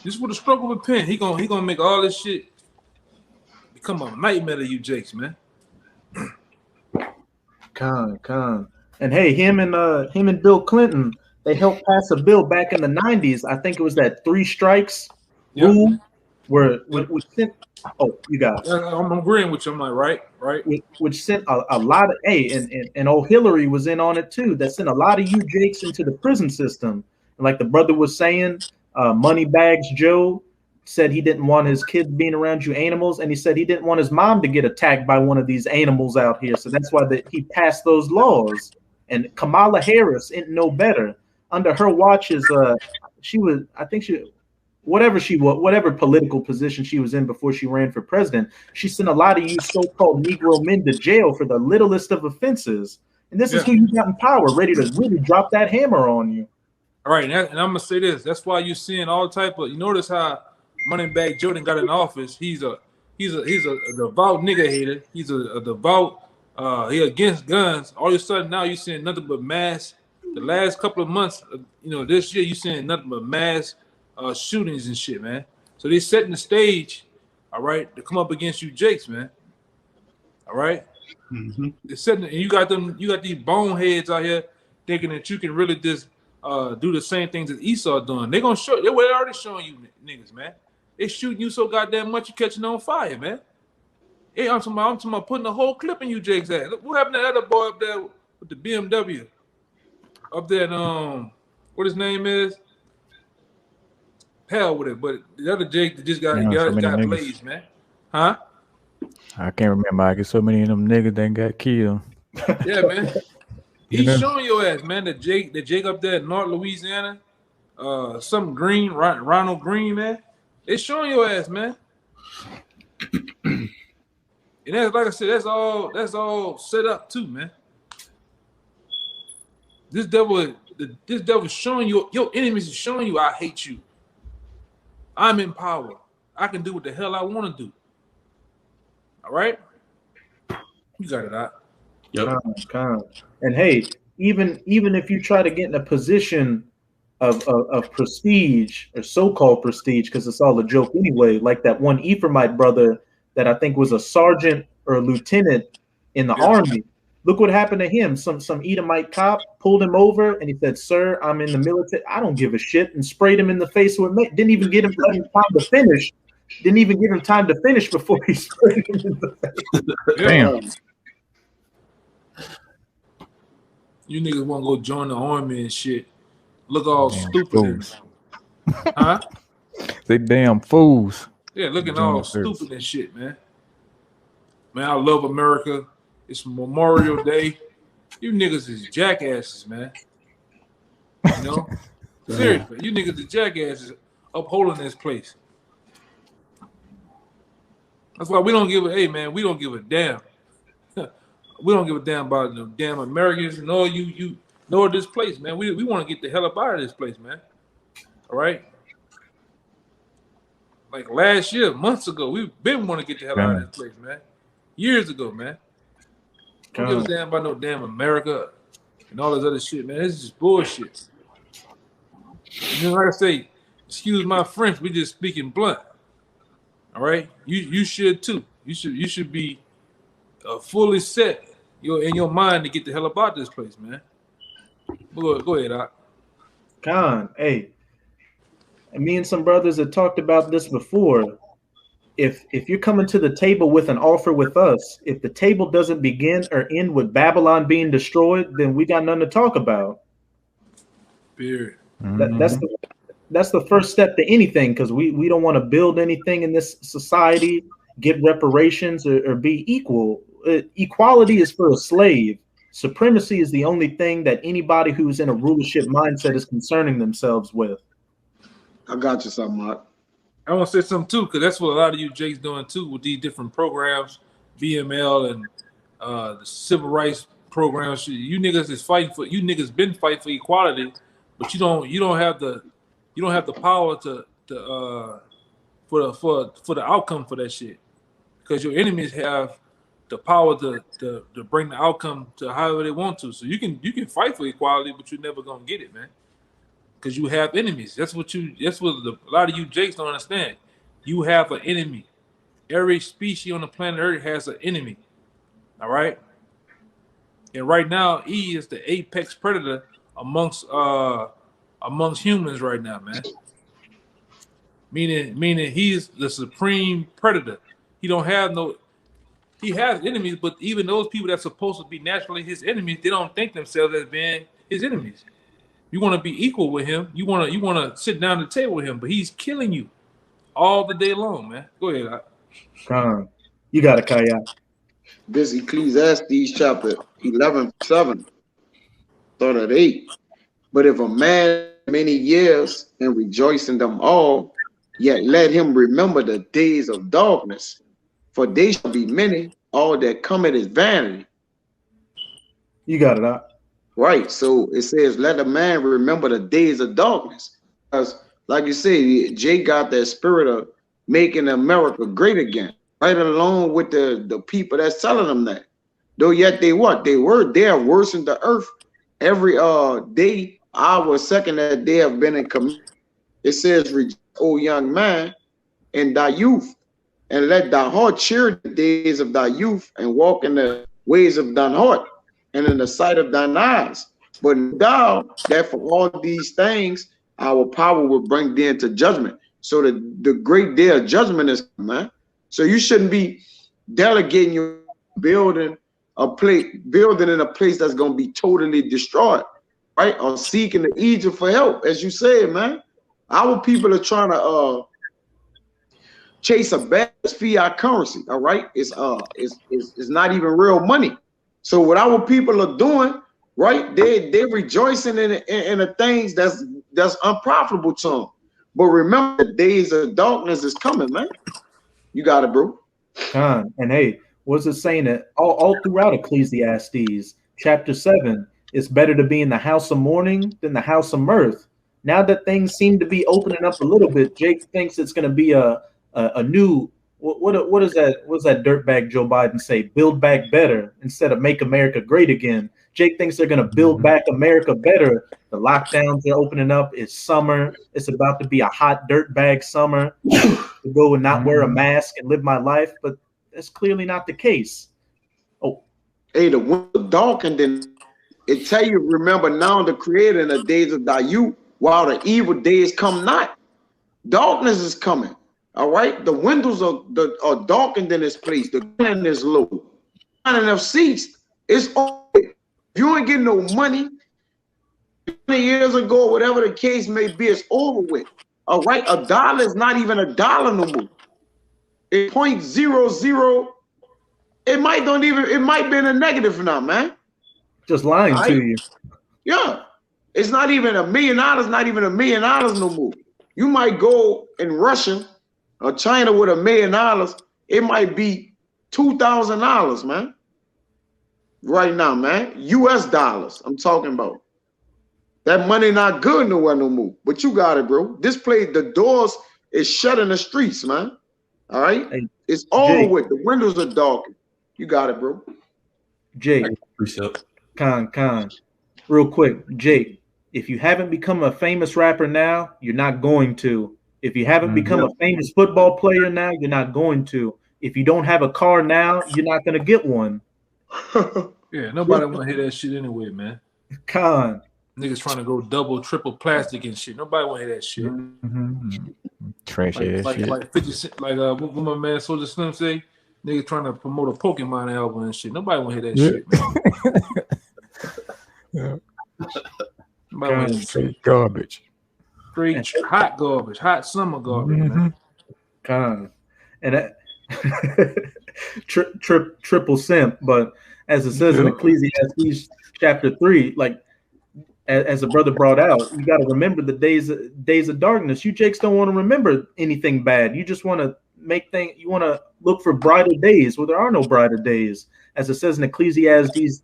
Just with a stroke of a pen, he gonna make all this shit become a nightmare to you Jakes, man. Con. And hey, him and Bill Clinton, they helped pass a bill back in the 90s. I think it was that 3 strikes rule where which sent. Oh, you got it. I'm agreeing with you. I'm like, right. Which sent a lot of and old Hillary was in on it too. That sent a lot of you Jakes into the prison system. And like the brother was saying, Moneybags Joe said he didn't want his kids being around you animals, and he said he didn't want his mom to get attacked by one of these animals out here. So that's why he passed those laws. And Kamala Harris ain't no better. Under her watches, whatever political position she was in before she ran for president, she sent a lot of you so-called Negro men to jail for the littlest of offenses. And this is who you got in power, ready to really drop that hammer on you. All right, and I'm gonna say this. That's why you're seeing all type of. You notice how Moneybag Jordan got in office. He's a devout nigga hater. He's a devout. He against guns. All of a sudden now you're seeing nothing but mass. The last couple of months, this year you're seeing nothing but mass shootings and shit, man. So they're setting the stage, all right, to come up against you, Jakes, man. All right. Mm-hmm. They're setting, and you got these boneheads out here thinking that you can really just do the same things that Esau doing. They're gonna show. They're already showing you niggas, man. They shooting you so goddamn much you catching on fire, man. Hey, I'm talking about putting a whole clip in you, Jake's ass. Look, what happened to that other boy up there with the BMW? Up there, what his name is? Hell with it, but the other Jake that just got blazed, man. Huh? I can't remember. I get so many of them niggas that got killed. Yeah, man. He's showing your ass, man. The Jake up there in North Louisiana, some Green, Ronald Green, man. It's showing your ass, man. And that's like I said, that's all set up too, man. This devil is showing you, your enemies is showing you, I hate you. I'm in power. I can do what the hell I want to do. All right? You got it out. Yep. And hey, even if you try to get in a position of prestige or so-called prestige, because it's all a joke anyway, like that one Ephraimite brother that I think was a sergeant or a lieutenant in the army. Look what happened to him. Some Edomite cop pulled him over and he said, "Sir, I'm in the military. I don't give a shit," and sprayed him in the face with mate. Didn't even give him time to finish. Didn't even give him time to finish before he sprayed him in the face. Damn. You niggas want to go join the army and shit. Look all Damn stupid. fools. Huh? They damn fools. Yeah, looking Join all the service. stupid and shit, man. Man, I love America. It's Memorial Day. You niggas is jackasses, man. You know? Seriously, you niggas is jackasses upholding this place. That's why we don't give a, hey, man, we don't give a damn. We don't give a damn about the damn Americans, nor you, nor this place, man. We want to get the hell up out of this place, man. All right? Like last year, months ago, we've been want to get the hell out of this place, man. Years ago, man. Don't give a damn about no damn America and all this other shit, man. This is just bullshit. You know, like I say, excuse my French, we just speaking blunt. All right? You should too. You should be fully set in your mind to get the hell about this place, man. Go ahead, Doc. Con, hey, me and some brothers had talked about this before. If you're coming to the table with an offer with us, if the table doesn't begin or end with Babylon being destroyed, then we got nothing to talk about. Period. That's the first step to anything, because we don't want to build anything in this society, get reparations, or be equal. Equality is for a slave. Supremacy is the only thing that anybody who's in a rulership mindset is concerning themselves with. I got you something, Mark. I want to say something too, because that's what a lot of you Jake's doing too with these different programs, BML and the civil rights programs. You niggas is fighting for, you niggas been fighting for equality, but you don't have the power to for the outcome for that shit, because your enemies have the power to bring the outcome to however they want to. So you can fight for equality, but you're never gonna get it, man. Because you have enemies. That's what a lot of you Jakes don't understand. You have an enemy. Every species on the planet Earth has an enemy. All right. And right now, E is the apex predator amongst humans right now, man. Meaning he's the supreme predator. He has enemies, but even those people that's supposed to be naturally his enemies, they don't think themselves as being his enemies. You want to be equal with him. You want to sit down at the table with him, but he's killing you all the day long, man. Go ahead. You got it, Kaya. This Ecclesiastes chapter 11:7, start at 8. But if a man many years and rejoice in them all, yet let him remember the days of darkness, for they shall be many. All that cometh is vanity. You got it out. Right. So it says, let a man remember the days of darkness. Because, like you said, Jay got that spirit of making America great again, right along with the people that's telling them that. Though yet they what? They are worsening the earth every day, hour, second that they have been in command. It says, rejoice, O young man, in thy youth, and let thy heart cheer the days of thy youth, and walk in the ways of thine heart, and in the sight of thine eyes. But thou, that for all these things, our power will bring thee into judgment. So the great day of judgment is, man. So you shouldn't be delegating your building in a place that's going to be totally destroyed, right? Or seeking the Egypt for help, as you said, man. Our people are trying to chase a bad fiat currency, all right? It's not even real money. So what our people are doing, right? They're rejoicing in the things that's unprofitable to them. But remember, the days of darkness is coming, man. You got it, bro. And hey, what's it saying that all throughout Ecclesiastes, chapter 7, it's better to be in the house of mourning than the house of mirth. Now that things seem to be opening up a little bit, Jake thinks it's going to be a new what is that? What's that dirtbag Joe Biden say? Build back better instead of make America great again. Jake thinks they're going to build back America better. The lockdowns are opening up. It's summer. It's about to be a hot dirtbag summer to go and not wear a mask and live my life, but that's clearly not the case. Oh, hey, the window darkened, and it tell you, remember now the Creator in the days of thy youth, while the evil days come not. Darkness is coming. All right, the windows are darkened in this place. The ground is low. Not enough seats. It's over. If you ain't getting no money, 20 years ago, whatever the case may be, it's over with. All right, a dollar is not even a dollar no more. It's 0.00. It might don't even. It might be in a negative now, man. Just lying to you. Yeah, it's not even $1 million. Not even $1 million no more. You might go in Russia or China with $1 million. It might be $2,000, man. Right now, man. US dollars. I'm talking about. That money not good nowhere no more. But you got it, bro. This place, the doors is shut in the streets, man. All right, hey, it's over with. The windows are darkened. You got it, bro. Jake, Con, real quick, Jake. If you haven't become a famous rapper now, you're not going to. If you haven't become a famous football player now, you're not going to. If you don't have a car now, you're not going to get one. Yeah, nobody want to hear that shit anyway, man. Con. Niggas trying to go double, triple plastic and shit. Nobody want to hear that shit. Trash ass shit. Like 50 Cent, like what my man Soulja Slim say, niggas trying to promote a Pokemon album and shit. Nobody want to hear that shit, man. Nobody want to hear Straight garbage. Straight hot garbage, hot summer garbage, man. Con. And that triple simp, but as it says in Ecclesiastes chapter 3, like as the brother brought out, you got to remember the days of darkness. You Jakes don't want to remember anything bad. You just want to make things. You want to look for brighter days. Well, there are no brighter days. As it says in Ecclesiastes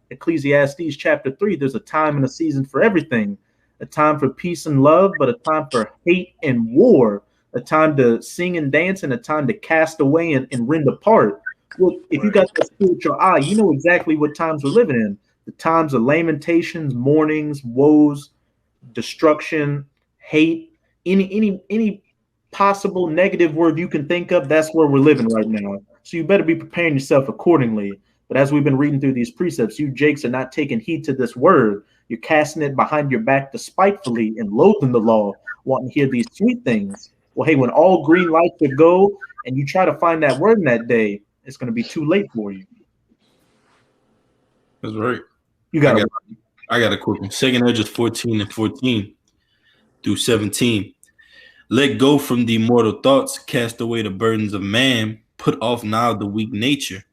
chapter 3, there's a time and a season for everything. A time for peace and love, but a time for hate and war. A time to sing and dance, and a time to cast away and rend apart. Well, if you got that spiritual eye, you know exactly what times we're living in. The times of lamentations, mournings, woes, destruction, hate, any possible negative word you can think of, that's where we're living right now. So you better be preparing yourself accordingly. But as we've been reading through these precepts, you Jakes are not taking heed to this word. You're casting it behind your back despitefully and loathing the law, wanting to hear these sweet things. Well, hey, when all green lights would go and you try to find that word in that day, it's going to be too late for you. That's right. I got a quick one. Second Edges 14 and 14 through 17. Let go from the mortal thoughts, cast away the burdens of man, put off now the weak nature.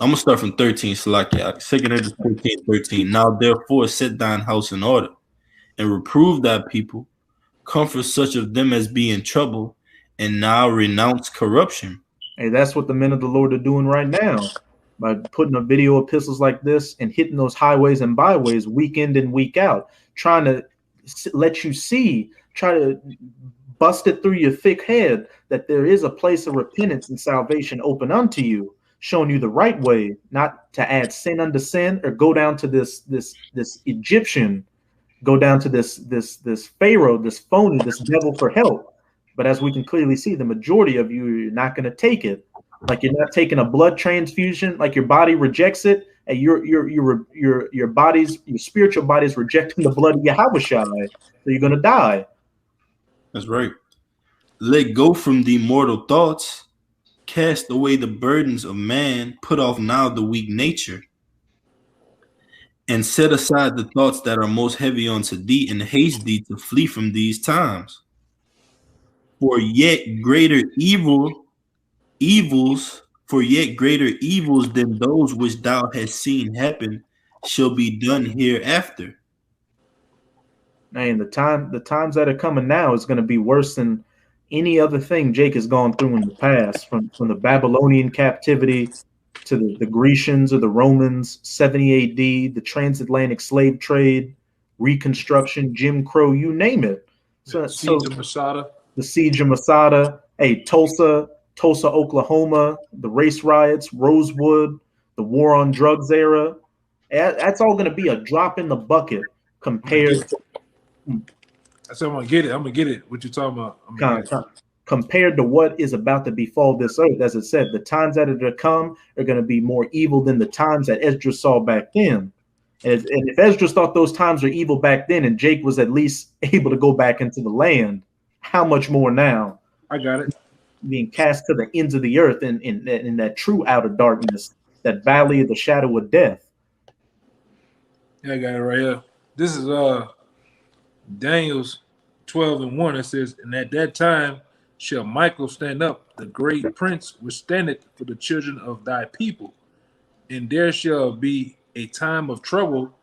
I'm going to start from 13, Salakia. Second Edges 14, 13. Now therefore set thine house in order, and reprove thy people, comfort such of them as be in trouble, and now renounce corruption. Hey, that's what the men of the Lord are doing right now. By putting a video epistles like this and hitting those highways and byways week in and week out, trying to let you see, try to bust it through your thick head that there is a place of repentance and salvation open unto you, showing you the right way, not to add sin unto sin or go down to this Egyptian, go down to this Pharaoh, this phony, this devil for help. But as we can clearly see, the majority of you, you're not going to take it. Like you're not taking a blood transfusion, like your body rejects it, and your spiritual body is rejecting the blood of Yahushua, so you're gonna die. That's right. Let go from the mortal thoughts, cast away the burdens of man, put off now the weak nature, and set aside the thoughts that are most heavy unto thee, and haste thee to flee from these times. For yet greater evils than those which thou hast seen happen shall be done hereafter. Man, the times that are coming now is going to be worse than any other thing Jake has gone through in the past, from the Babylonian captivity to the Grecians or the Romans, 70 AD, the transatlantic slave trade, Reconstruction, Jim Crow, you name it. So, Siege of Masada. The siege of Masada, Tulsa, Oklahoma, the race riots, Rosewood, the war on drugs era. That's all going to be a drop in the bucket compared to. I said I'm gonna get it. I'm gonna get it. What you talking about? Compared to what is about to befall this earth. As it said, the times that are to come are going to be more evil than the times that Esdras saw back then. And if Esdras thought those times were evil back then, and Jake was at least able to go back into the land, how much more now? I got it. Being cast to the ends of the earth in that true outer darkness, that valley of the shadow of death. Yeah, I got it right here. This is Daniel's 12:1. It says, and at that time shall Michael stand up, the great prince which standeth for the children of thy people, and there shall be a time of trouble,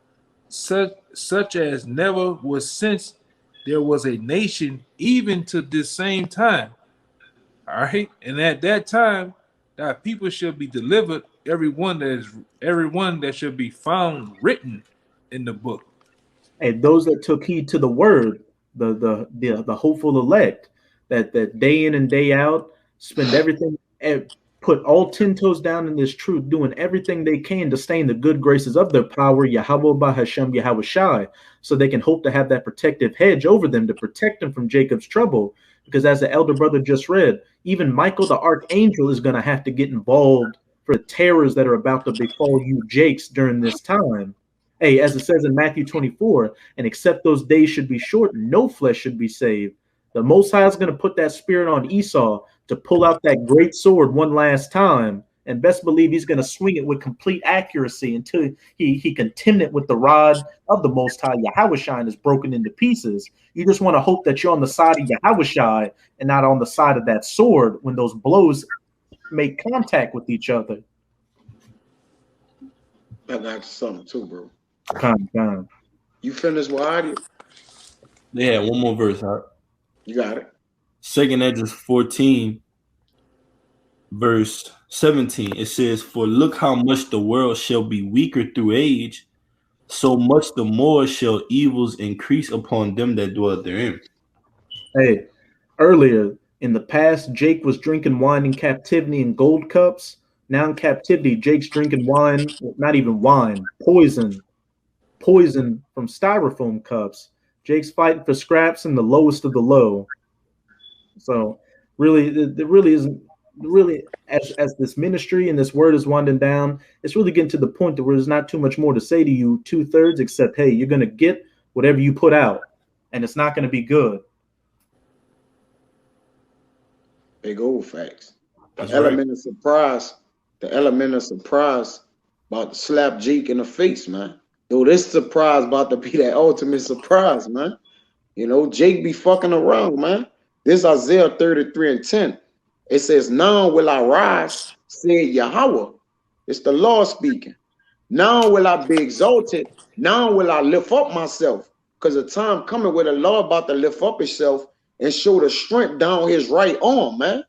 such as never was since there was a nation, even to this same time. All right, and at that time, thy people shall be delivered, everyone that shall be found written in the book. And those that took heed to the word, the hopeful elect, that day in and day out spend everything, put all 10 toes down in this truth, doing everything they can to stay in the good graces of their power, Yahweh Bahashem Yahweh Shai, so they can hope to have that protective hedge over them to protect them from Jacob's trouble. Because as the elder brother just read, even Michael the archangel is going to have to get involved for the terrors that are about to befall you Jakes during this time. As it says in Matthew 24, and except those days should be shortened, no flesh should be saved. The Most High is going to put that spirit on Esau to pull out that great sword one last time, and best believe he's going to swing it with complete accuracy until he contempt it with the rod of the Most High. Yahweh Shai is broken into pieces. You just want to hope that you're on the side of Yahweh Shai and not on the side of that sword when those blows make contact with each other. I got something too, bro. Come. You finished with audio? They had one more verse, huh? You got it. 2 Esdras 14, verse 17. It says, for look how much the world shall be weaker through age, so much the more shall evils increase upon them that dwell therein. Earlier in the past, Jake was drinking wine in captivity in gold cups. Now in captivity, Jake's drinking wine, not even wine, poison from styrofoam cups. Jake's fighting for scraps in the lowest of the low. So really, there really isn't really, as this ministry and this word is winding down, it's really getting to the point that where there's not too much more to say to you 2/3, except, hey, you're going to get whatever you put out, and it's not going to be good. Big old facts. The element of surprise about to slap Jake in the face, man. Though this surprise about to be that ultimate surprise, man. You know, Jake be fucking around, man. This Isaiah 33:10. It says, now will I rise, said Yahweh. It's the Lord speaking. Now will I be exalted. Now will I lift up myself. Because the time coming where the Lord about to lift up himself and show the strength down his right arm, man.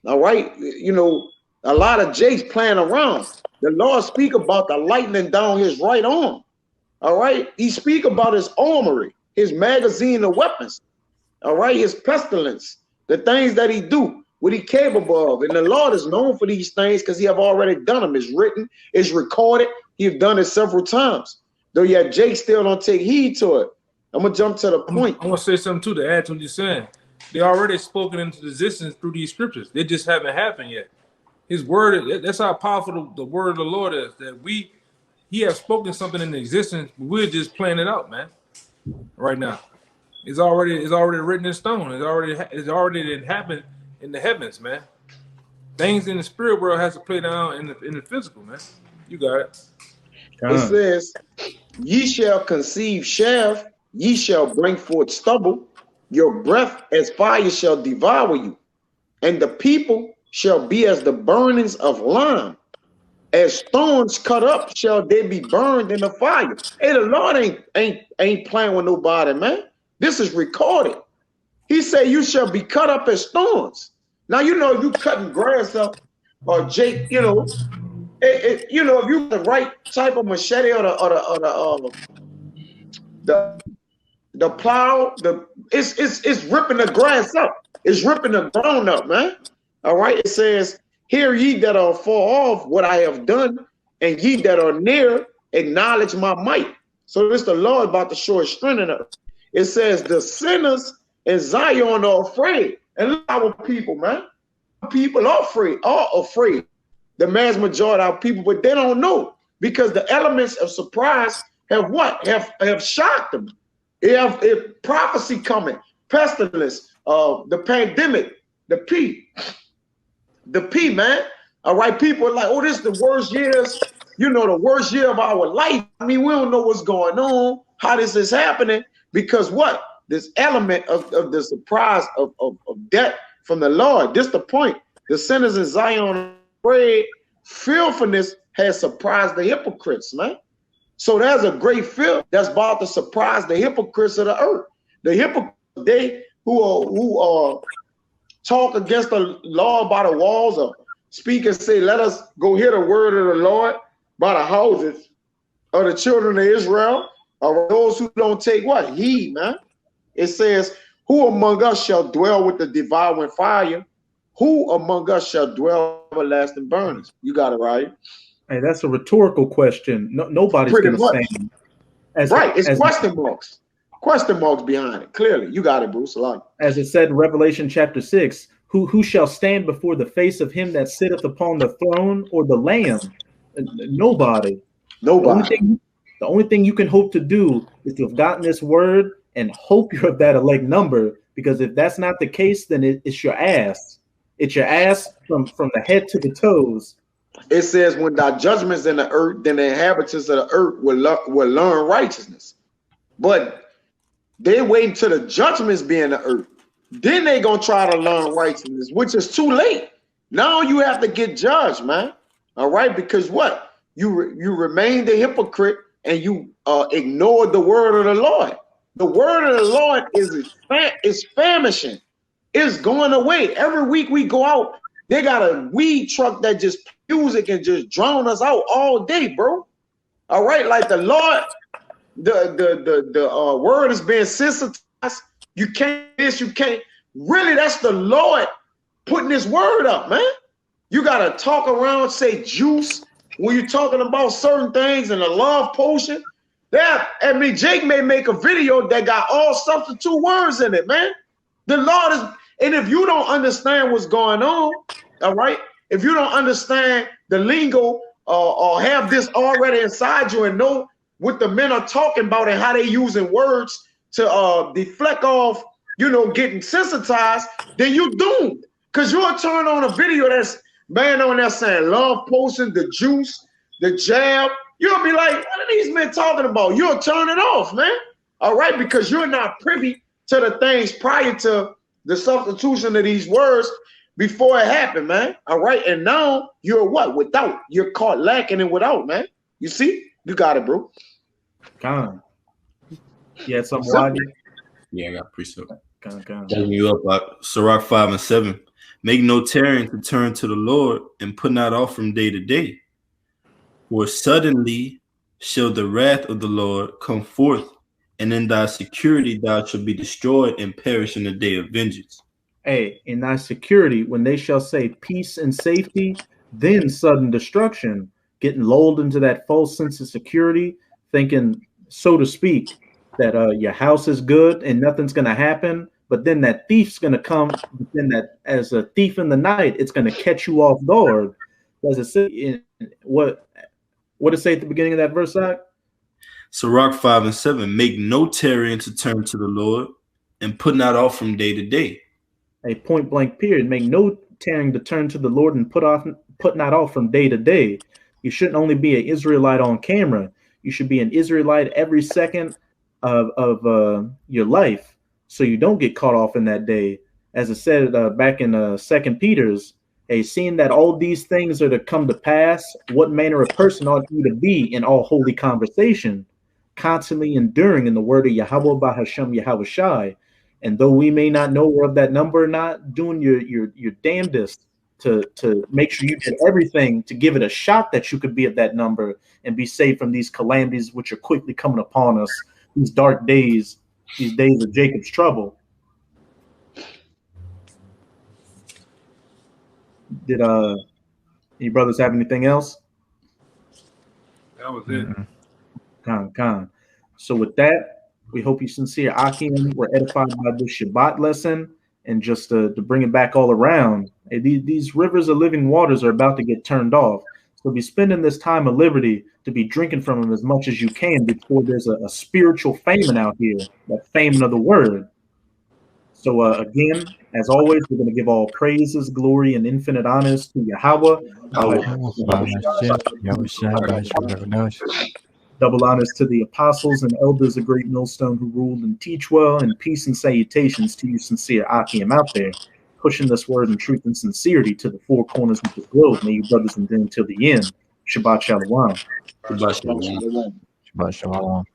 All right. You know, a lot of Jake's playing around. The Lord speak about the lightning down his right arm. All right. He speak about his armory, his magazine of weapons. All right. His pestilence, the things that he do, what he capable of. And the Lord is known for these things because he have already done them. It's written, it's recorded. He have done it several times. Though yet Jake still don't take heed to it. I'm going to jump to the point. I want to say something too to add to what you're saying. They already spoken into existence through these scriptures. They just haven't happened yet. His word, that's how powerful the word of the Lord is, that he has spoken something into existence, but we're just playing it out, man. Right now. It's already written in stone. It's already happened in the heavens, man. Things in the spirit world has to play down in the physical, man. You got it. It says, ye shall conceive chaff, ye shall bring forth stubble, your breath as fire shall devour you, and the people shall be as the burnings of lime. As thorns cut up shall they be burned in the fire. Hey, the Lord ain't playing with nobody, man. This is recorded. He said, you shall be cut up as thorns. Now, you know, if you cutting grass up, or Jake, you know, if you the right type of machete or the plow, it's ripping the grass up. It's ripping the ground up, man. All right. It says, hear ye that are far off what I have done, and ye that are near acknowledge my might. So this the Lord about to show his strength in us. It says the sinners in Zion are afraid. And look at our people, man. People are afraid. The mass majority of people, but they don't know, because the elements of surprise have what? Have shocked them. If prophecy coming, pestilence, the pandemic, the P, man. All right, people are like, oh, this is the worst years, you know, the worst year of our life. I mean, we don't know what's going on, how this is happening, because what? This element of the surprise of death from the Lord. This the point. The sinners in Zion are afraid. Fearfulness has surprised the hypocrites, man. So there's a great fear that's about to surprise the hypocrites of the earth. The hypocrites, they who are talk against the law by the walls, or speak and say, let us go hear the word of the Lord by the houses of the children of Israel, or those who don't take what? Heed, man. It says, who among us shall dwell with the devouring fire? Who among us shall dwell everlasting burnings? You got it right. Hey, that's a rhetorical question. Nobody's going to stand. Right, it's question marks. Question marks behind it. Clearly, you got it, Bruce. A lot. As it said in Revelation chapter 6, who shall stand before the face of him that sitteth upon the throne, or the Lamb? Nobody. Nobody. The only thing you can hope to do is to have gotten this word and hope you're of that elect number, because if that's not the case, then it's your ass. It's your ass from the head to the toes. It says, when thy judgments in the earth, then the inhabitants of the earth will learn righteousness. But they wait until the judgments be in the earth. Then they gonna try to learn righteousness, which is too late. Now you have to get judged, man. All right, because what? You remain the hypocrite, and you ignored the word of the Lord. The word of the Lord is famishing. It's going away. Every week we go out, they got a weed truck that just music and just drown us out all day, bro. All right, like the Lord, the word is being sensitized. You can't this, you can't. Really, that's the Lord putting his word up, man. You gotta talk around, say juice when you're talking about certain things, and a love potion. I mean, Jake may make a video that got all substitute words in it, man. The Lord is, and if you don't understand what's going on, all right, if you don't understand the lingo or have this already inside you and know what the men are talking about and how they using words to deflect off, you know, getting sensitized, then you're doomed. Because you'll turn on a video that's man on there saying love potion, the juice, the jab. You'll be like, what are these men talking about? You'll turn it off, man. All right, because you're not privy to the things prior to the substitution of these words before it happened, man. All right, and now you're what? Without. You're caught lacking and without, man. You see? You got it, bro. Con. You had something, Rodney? Yeah, I got precept. Con. You up, Sirach 5 and 7. Make no tarrying to turn to the Lord, and put not off from day to day. For suddenly shall the wrath of the Lord come forth, and in thy security thou shalt be destroyed and perish in the day of vengeance. Hey, in thy security, when they shall say peace and safety, then sudden destruction, getting lulled into that false sense of security, thinking, so to speak, that your house is good and nothing's going to happen, but then that thief's going to come, then that as a thief in the night, it's going to catch you off guard. Does it say what did it say at the beginning of that verse, Zach? Sirach 5 and 7, make no tarrying to turn to the Lord, and put not off from day to day. A point blank period. Make no tarrying to turn to the Lord, and put not off from day to day. You shouldn't only be an Israelite on camera. You should be an Israelite every second of your life, so you don't get caught off in that day. As it said back in 2 Peter's, seeing that all these things are to come to pass, what manner of person ought you to be in all holy conversation, constantly enduring in the word of Yahweh Bahashem Yahweh Shai. And though we may not know we're of that number or not, doing your damnedest to make sure you did everything to give it a shot that you could be of that number and be saved from these calamities which are quickly coming upon us, these dark days, these days of Jacob's trouble. Did any brothers have anything else? That was it. Con. So with that, we hope you sincere Akim were edified by this Shabbat lesson. And just to bring it back all around, these rivers of living waters are about to get turned off. So be spending this time of liberty to be drinking from them as much as you can before there's a spiritual famine out here, that famine of the word. So again, as always, we're going to give all praises, glory, and infinite honors to Yahweh. Double honors to the apostles and elders of Great Millstone who ruled and teach well, and peace and salutations to you sincere Akim out there, pushing this word in truth and sincerity to the four corners of the globe. May you brothers endure until the end. Shabbat Shalom. Shabbat shalom. Shabbat shalom.